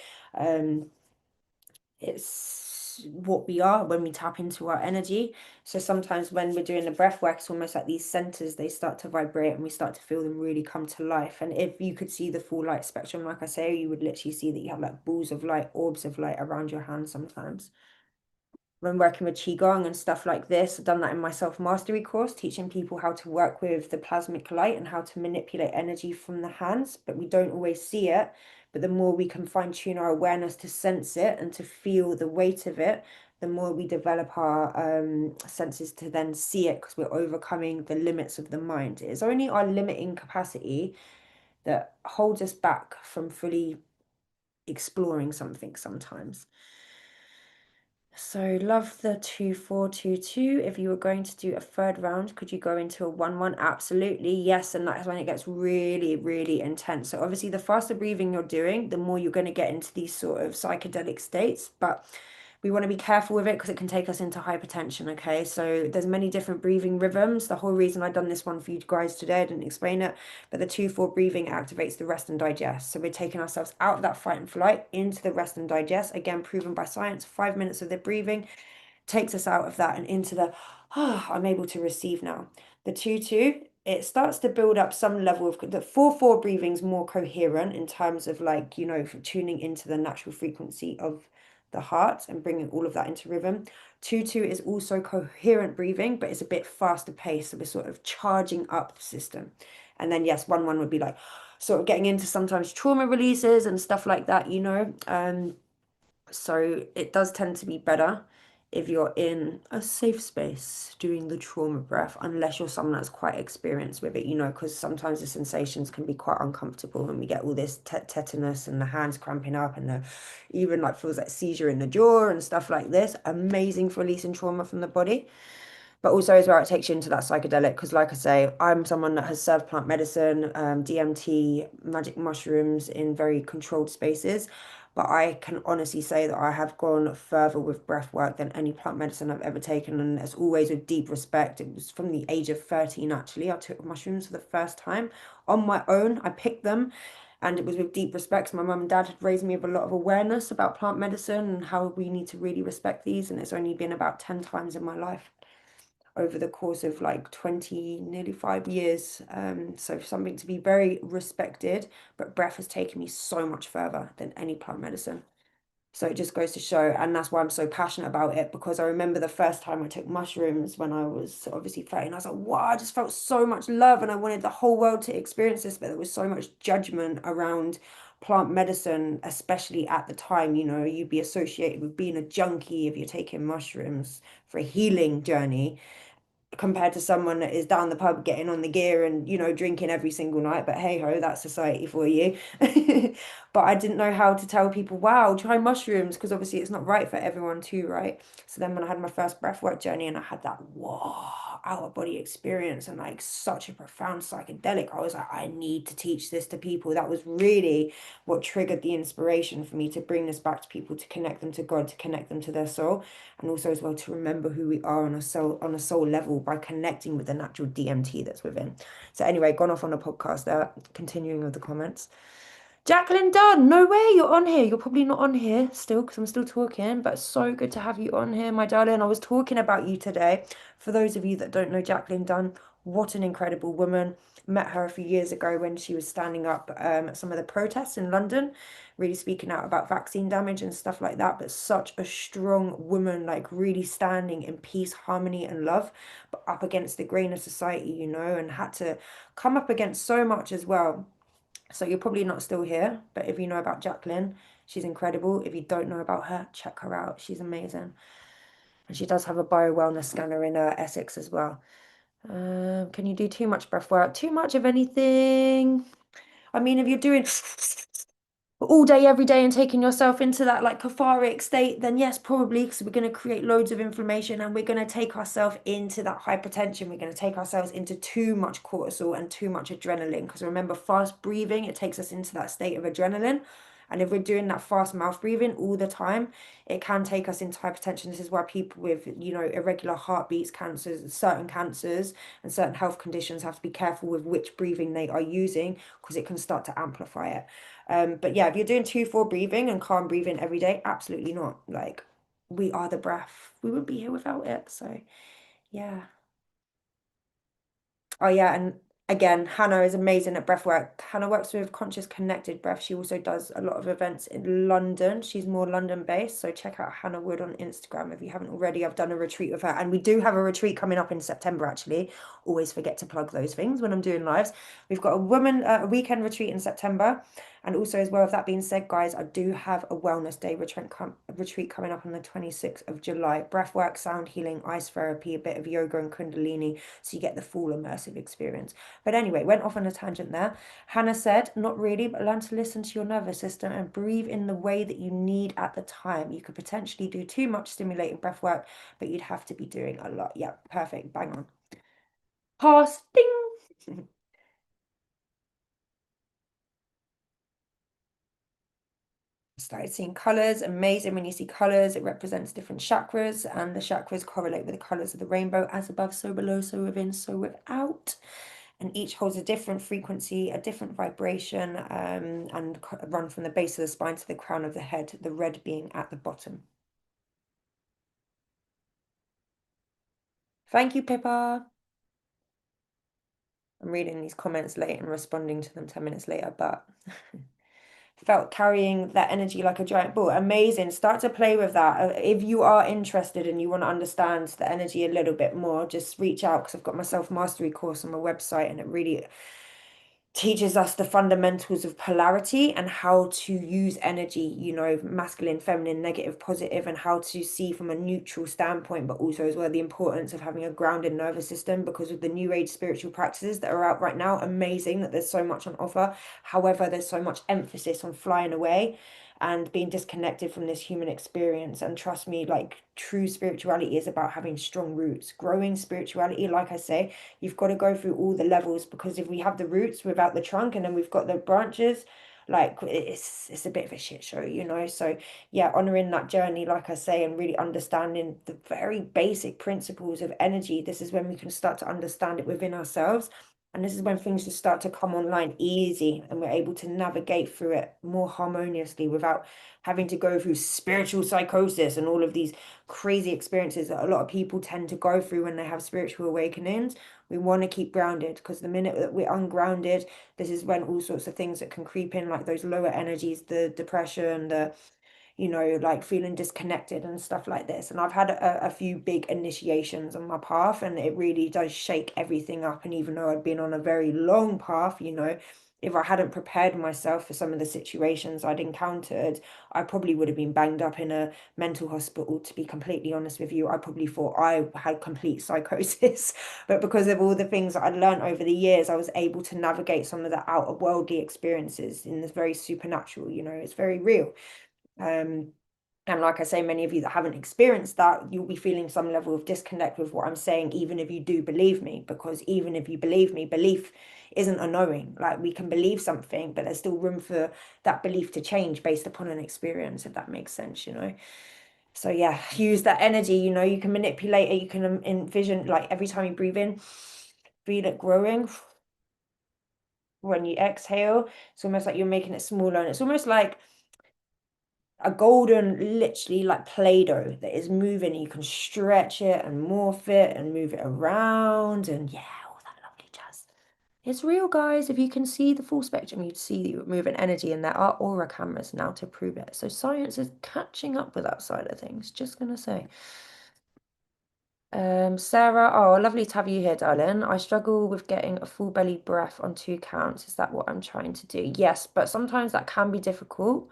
It's what we are when we tap into our energy. So sometimes when we're doing the breath work, it's almost like these centers, they start to vibrate and we start to feel them really come to life. And if you could see the full light spectrum, like I say, you would literally see that you have like balls of light, orbs of light around your hands sometimes. When working with Qigong and stuff like this, I've done that in my self-mastery course, teaching people how to work with the plasmic light and how to manipulate energy from the hands, but we don't always see it. But the more we can fine-tune our awareness to sense it and to feel the weight of it, the more we develop our senses to then see it, because we're overcoming the limits of the mind. It's only our limiting capacity that holds us back from fully exploring something sometimes. So love the 2-4-2-2. If you were going to do a third round, could you go into a 1-1? Absolutely, yes. And that's when it gets really, really intense. So obviously the faster breathing you're doing, the more you're going to get into these sort of psychedelic states. But we want to be careful with it because it can take us into hypertension, okay? So there's many different breathing rhythms. The whole reason I've done this one for you guys today, I didn't explain it, but the 2-4 breathing activates the rest and digest. So we're taking ourselves out of that fight and flight into the rest and digest. Again, proven by science, 5 minutes of the breathing takes us out of that and into the, I'm able to receive now. The 2-2 it starts to build up some level of the 4/4 breathing is more coherent in terms of like, for tuning into the natural frequency of the heart and bringing all of that into rhythm. 2/2 is also coherent breathing, but it's a bit faster paced. So we're sort of charging up the system. And then yes, 1/1 would be like sort of getting into sometimes trauma releases and stuff like that. So it does tend to be better if you're in a safe space doing the trauma breath, unless you're someone that's quite experienced with it, because sometimes the sensations can be quite uncomfortable and we get all this tetanus and the hands cramping up and the even like feels like seizure in the jaw and stuff like this. Amazing for releasing trauma from the body. But also as well, it takes you into that psychedelic because, like I say, I'm someone that has served plant medicine, DMT, magic mushrooms in very controlled spaces. But I can honestly say that I have gone further with breath work than any plant medicine I've ever taken. And it's always with deep respect. It was from the age of 13, actually. I took mushrooms for the first time on my own. I picked them and it was with deep respect. My mum and dad had raised me with a lot of awareness about plant medicine and how we need to really respect these. And it's only been about 10 times in my life over the course of like 20, nearly 5 years. So something to be very respected, but breath has taken me so much further than any plant medicine. So it just goes to show, and that's why I'm so passionate about it, because I remember the first time I took mushrooms when I was obviously 13, I was like, wow, I just felt so much love and I wanted the whole world to experience this, but there was so much judgment around plant medicine, especially at the time. You'd be associated with being a junkie if you're taking mushrooms for a healing journey compared to someone that is down the pub getting on the gear and drinking every single night. But hey ho, that's society for you. But I didn't know how to tell people, wow, try mushrooms, because obviously it's not right for everyone too, right? So then when I had my first breathwork journey and I had that whoa out of body experience and like such a profound psychedelic, I was like, I need to teach this to people. That was really what triggered the inspiration for me to bring this back to people, to connect them to God, to connect them to their soul, and also as well to remember who we are on a soul level by connecting with the natural DMT that's within. So anyway, gone off on a podcast there, continuing with the comments. Jacqueline Dunn, no way you're on here. You're probably not on here still because I'm still talking, but it's so good to have you on here, my darling. I was talking about you today. For those of you that don't know Jacqueline Dunn, what an incredible woman. Met her a few years ago when she was standing up at some of the protests in London, really speaking out about vaccine damage and stuff like that. But such a strong woman, like really standing in peace, harmony, and love, but up against the grain of society, and had to come up against so much as well. So you're probably not still here, but if you know about Jacqueline, she's incredible. If you don't know about her, check her out. She's amazing. And she does have a bio wellness scanner in Essex as well. Can you do too much breath work? Too much of anything? I mean, if you're doing all day, every day, and taking yourself into that like catharic state, then yes, probably, because we're going to create loads of inflammation and we're going to take ourselves into that hypertension. We're going to take ourselves into too much cortisol and too much adrenaline. Because remember, fast breathing, it takes us into that state of adrenaline. And if we're doing that fast mouth breathing all the time, it can take us into hypertension. This is why people with, irregular heartbeats, cancers, and certain health conditions have to be careful with which breathing they are using because it can start to amplify it. But yeah, if you're doing 2/4 breathing and calm breathing every day, absolutely not. Like, we are the breath. We wouldn't be here without it. So yeah. Oh yeah, and again, Hannah is amazing at breathwork. Hannah works with Conscious Connected Breath. She also does a lot of events in London. She's more London based, so check out Hannah Wood on Instagram if you haven't already. I've done a retreat with her, and we do have a retreat coming up in September, actually. Always forget to plug those things when I'm doing lives. We've got a weekend retreat in September. And also, as well, with that being said, guys, I do have a wellness day retreat coming up on the 26th of July. Breathwork, sound healing, ice therapy, a bit of yoga and kundalini, so you get the full immersive experience. But anyway, went off on a tangent there. Hannah said, not really, but learn to listen to your nervous system and breathe in the way that you need at the time. You could potentially do too much stimulating breath work, but you'd have to be doing a lot. Yeah, perfect. Bang on. Pass. Ding. Started seeing colors. Amazing when you see colors. It represents different chakras, and the chakras correlate with the colors of the rainbow, as above, so below, so within, so without. And each holds a different frequency, a different vibration, and run from the base of the spine to the crown of the head, the red being at the bottom. Thank you, Pippa. I'm reading these comments late and responding to them 10 minutes later, but felt carrying that energy like a giant ball. Amazing. Start to play with that. If you are interested and you want to understand the energy a little bit more, just reach out because I've got my self-mastery course on my website and it really teaches us the fundamentals of polarity and how to use energy, you know, masculine, feminine, negative, positive, and how to see from a neutral standpoint, but also as well the importance of having a grounded nervous system because of the new age spiritual practices that are out right now. Amazing that there's so much on offer. However, there's so much emphasis on flying away and being disconnected from this human experience. And trust me, like true spirituality is about having strong roots. Growing spirituality, like I say, you've got to go through all the levels because if we have the roots without the trunk and then we've got the branches, like it's a bit of a shit show, you know. So yeah, honoring that journey, like I say, and really understanding the very basic principles of energy. This is when we can start to understand it within ourselves. And this is when things just start to come online easy and we're able to navigate through it more harmoniously without having to go through spiritual psychosis and all of these crazy experiences that a lot of people tend to go through when they have spiritual awakenings. We want to keep grounded because the minute that we're ungrounded, this is when all sorts of things that can creep in, like those lower energies, the depression, the like feeling disconnected and stuff like this. And I've had a few big initiations on my path, and it really does shake everything up. And even though I'd been on a very long path, if I hadn't prepared myself for some of the situations I'd encountered, I probably would have been banged up in a mental hospital, to be completely honest with you. I probably thought I had complete psychosis. But because of all the things that I'd learned over the years, I was able to navigate some of the outer worldly experiences in this very supernatural, it's very real. Um, and like I say, many of you that haven't experienced that, you'll be feeling some level of disconnect with what I'm saying, even if you do believe me, because even if you believe me, belief isn't a knowing. Like we can believe something, but there's still room for that belief to change based upon an experience, if that makes sense. So yeah, use that energy, you can manipulate it, you can envision like every time you breathe in, feel it growing. When you exhale, it's almost like you're making it smaller, and it's almost like a golden, literally like Play-Doh that is moving. You can stretch it and morph it and move it around, and yeah, all that lovely jazz. It's real, guys. If you can see the full spectrum, you'd see moving energy, and there are aura cameras now to prove it. So science is catching up with that side of things. Just gonna say. Sarah, oh, lovely to have you here, darling. I struggle with getting a full belly breath on 2 counts. Is that what I'm trying to do? Yes, but sometimes that can be difficult.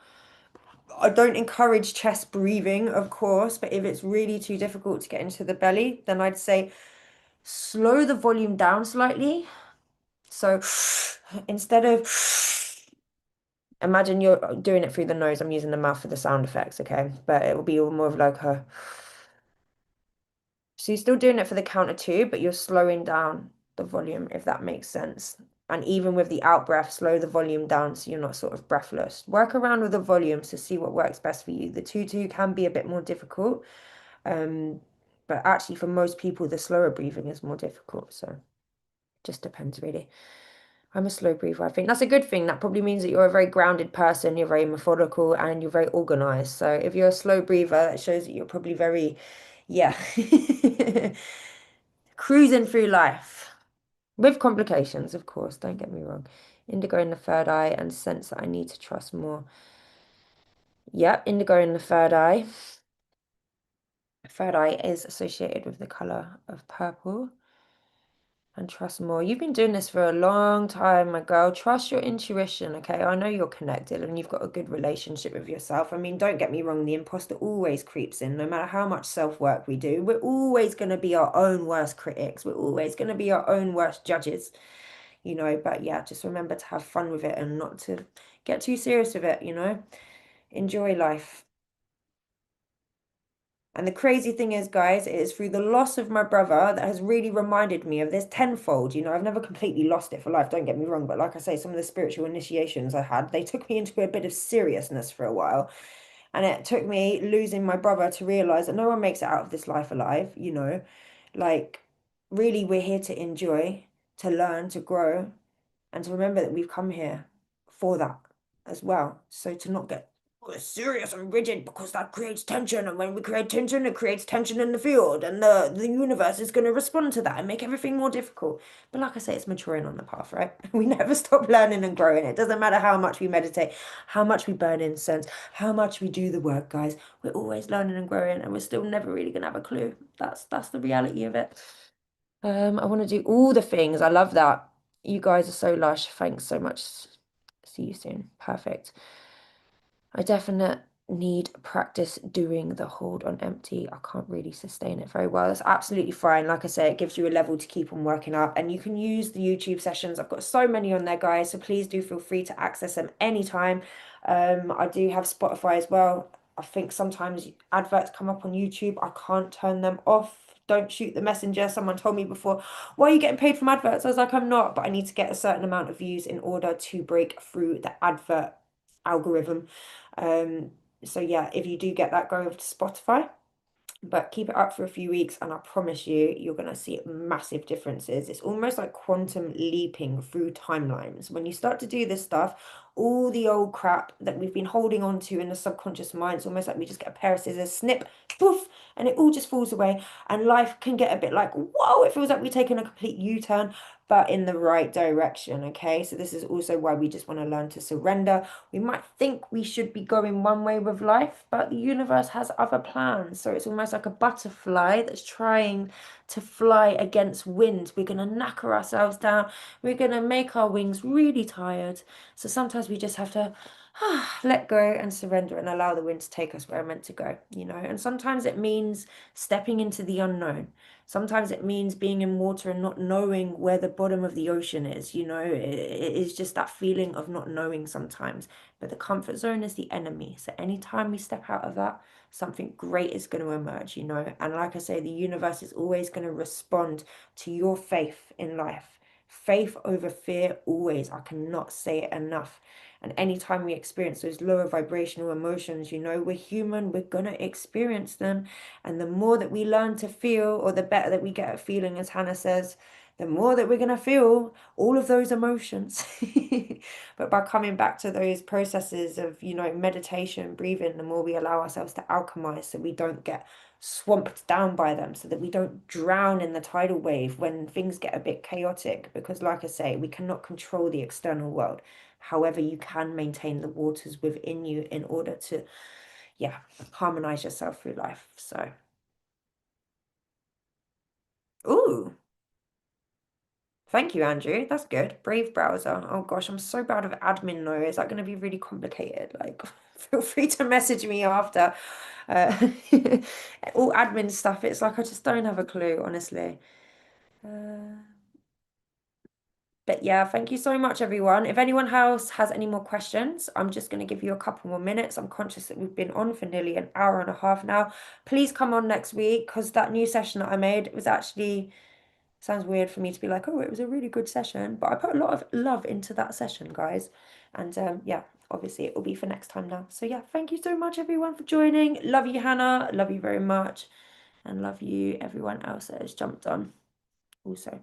I don't encourage chest breathing, of course, but if it's really too difficult to get into the belly, then I'd say slow the volume down slightly. So instead of imagine you're doing it through the nose, I'm using the mouth for the sound effects, okay? But it will be more of like a so you're still doing it for the count of 2, but you're slowing down the volume, if that makes sense. And even with the out breath, slow the volume down so you're not sort of breathless. Work around with the volumes to see what works best for you. The 2-2 can be a bit more difficult. Um, but actually for most people, the slower breathing is more difficult. So it just depends really. I'm a slow breather. I think that's a good thing. That probably means that you're a very grounded person, you're very methodical, and you're very organized. So if you're a slow breather, that shows that you're probably very, yeah, cruising through life with complications, of course. Don't get me wrong. Indigo in the third eye and sense that I need to trust more. Yep, indigo in the third eye. Third eye is associated with the color of purple. And trust more. You've been doing this for a long time, my girl. Trust your intuition, okay? I know you're connected and you've got a good relationship with yourself. I mean, don't get me wrong, the imposter always creeps in, no matter how much self-work we do. We're always going to be our own worst critics. We're always going to be our own worst judges. But yeah, just remember to have fun with it and not to get too serious with it. Enjoy life. And the crazy thing is, guys, it is through the loss of my brother that has really reminded me of this tenfold. I've never completely lost it for life, don't get me wrong. But like I say, some of the spiritual initiations I had, they took me into a bit of seriousness for a while. And it took me losing my brother to realize that no one makes it out of this life alive. Like, really, we're here to enjoy, to learn, to grow, and to remember that we've come here for that as well. So to not get serious and rigid because that creates tension, and when we create tension, it creates tension in the field, and the universe is going to respond to that and make everything more difficult. But like I say, it's maturing on the path, right? We never stop learning and growing. It doesn't matter how much we meditate, how much we burn incense, how much we do the work, guys. We're always learning and growing, and we're still never really gonna have a clue. That's the reality of it. I want to do all the things. I love that. You guys are so lush. Thanks so much. See you soon. Perfect. I definitely need practice doing the hold on empty. I can't really sustain it very well. That's absolutely fine. Like I say, it gives you a level to keep on working up, and you can use the YouTube sessions. I've got so many on there, guys, so please do feel free to access them anytime. I do have Spotify as well. I think sometimes adverts come up on YouTube. I can't turn them off. Don't shoot the messenger. Someone told me before, why are you getting paid from adverts? I was like, I'm not, but I need to get a certain amount of views in order to break through the advert algorithm. Um, so yeah, if you do get that, go over to Spotify, but keep it up for a few weeks, and I promise you, you're going to see massive differences. It's almost like quantum leaping through timelines. When you start to do this stuff, all the old crap that we've been holding on to in the subconscious mind, it's almost like we just get a pair of scissors, snip, poof, and it all just falls away. And life can get a bit like, whoa, it feels like we're taking a complete U-turn, but in the right direction. Okay, so this is also why we just want to learn to surrender. We might think we should be going one way with life, but the universe has other plans. So it's almost like a butterfly that's trying to fly against wind. We're going to knacker ourselves down. We're going to make our wings really tired. So sometimes we just have to let go and surrender and allow the wind to take us where we're meant to go, you know. And sometimes it means stepping into the unknown. Sometimes it means being in water and not knowing where the bottom of the ocean is, you know. It is just that feeling of not knowing sometimes. But the comfort zone is the enemy. So anytime we step out of that, something great is going to emerge, you know. And like I say, the universe is always going to respond to your faith in life. Faith over fear, always. I cannot say it enough. And anytime we experience those lower vibrational emotions, you know, we're human, we're going to experience them. And the more that we learn to feel, or the better that we get at feeling, as Hannah says, the more that we're going to feel all of those emotions. But by coming back to those processes of, you know, meditation, breathing, the more we allow ourselves to alchemize so we don't get swamped down by them, so that we don't drown in the tidal wave when things get a bit chaotic. Because, like I say, we cannot control the external world. However, you can maintain the waters within you in order to, yeah, harmonize yourself through life. So, ooh. Thank you, Andrew. That's good. Brave browser. Oh gosh, I'm so bad with admin though. Is that going to be really complicated? Like, feel free to message me after. Uh, all admin stuff, it's like I just don't have a clue, honestly. Uh, but yeah, thank you so much, everyone. If anyone else has any more questions, I'm just going to give you a couple more minutes. I'm conscious that we've been on for nearly an hour and a half now. Please come on next week, because that new session that I made was actually. Sounds weird for me to be like, oh, it was a really good session, but I put a lot of love into that session, guys. And yeah, obviously it will be for next time now. So yeah, thank you so much, everyone, for joining. Love you, Hannah. Love you very much. And love you, everyone else that has jumped on also.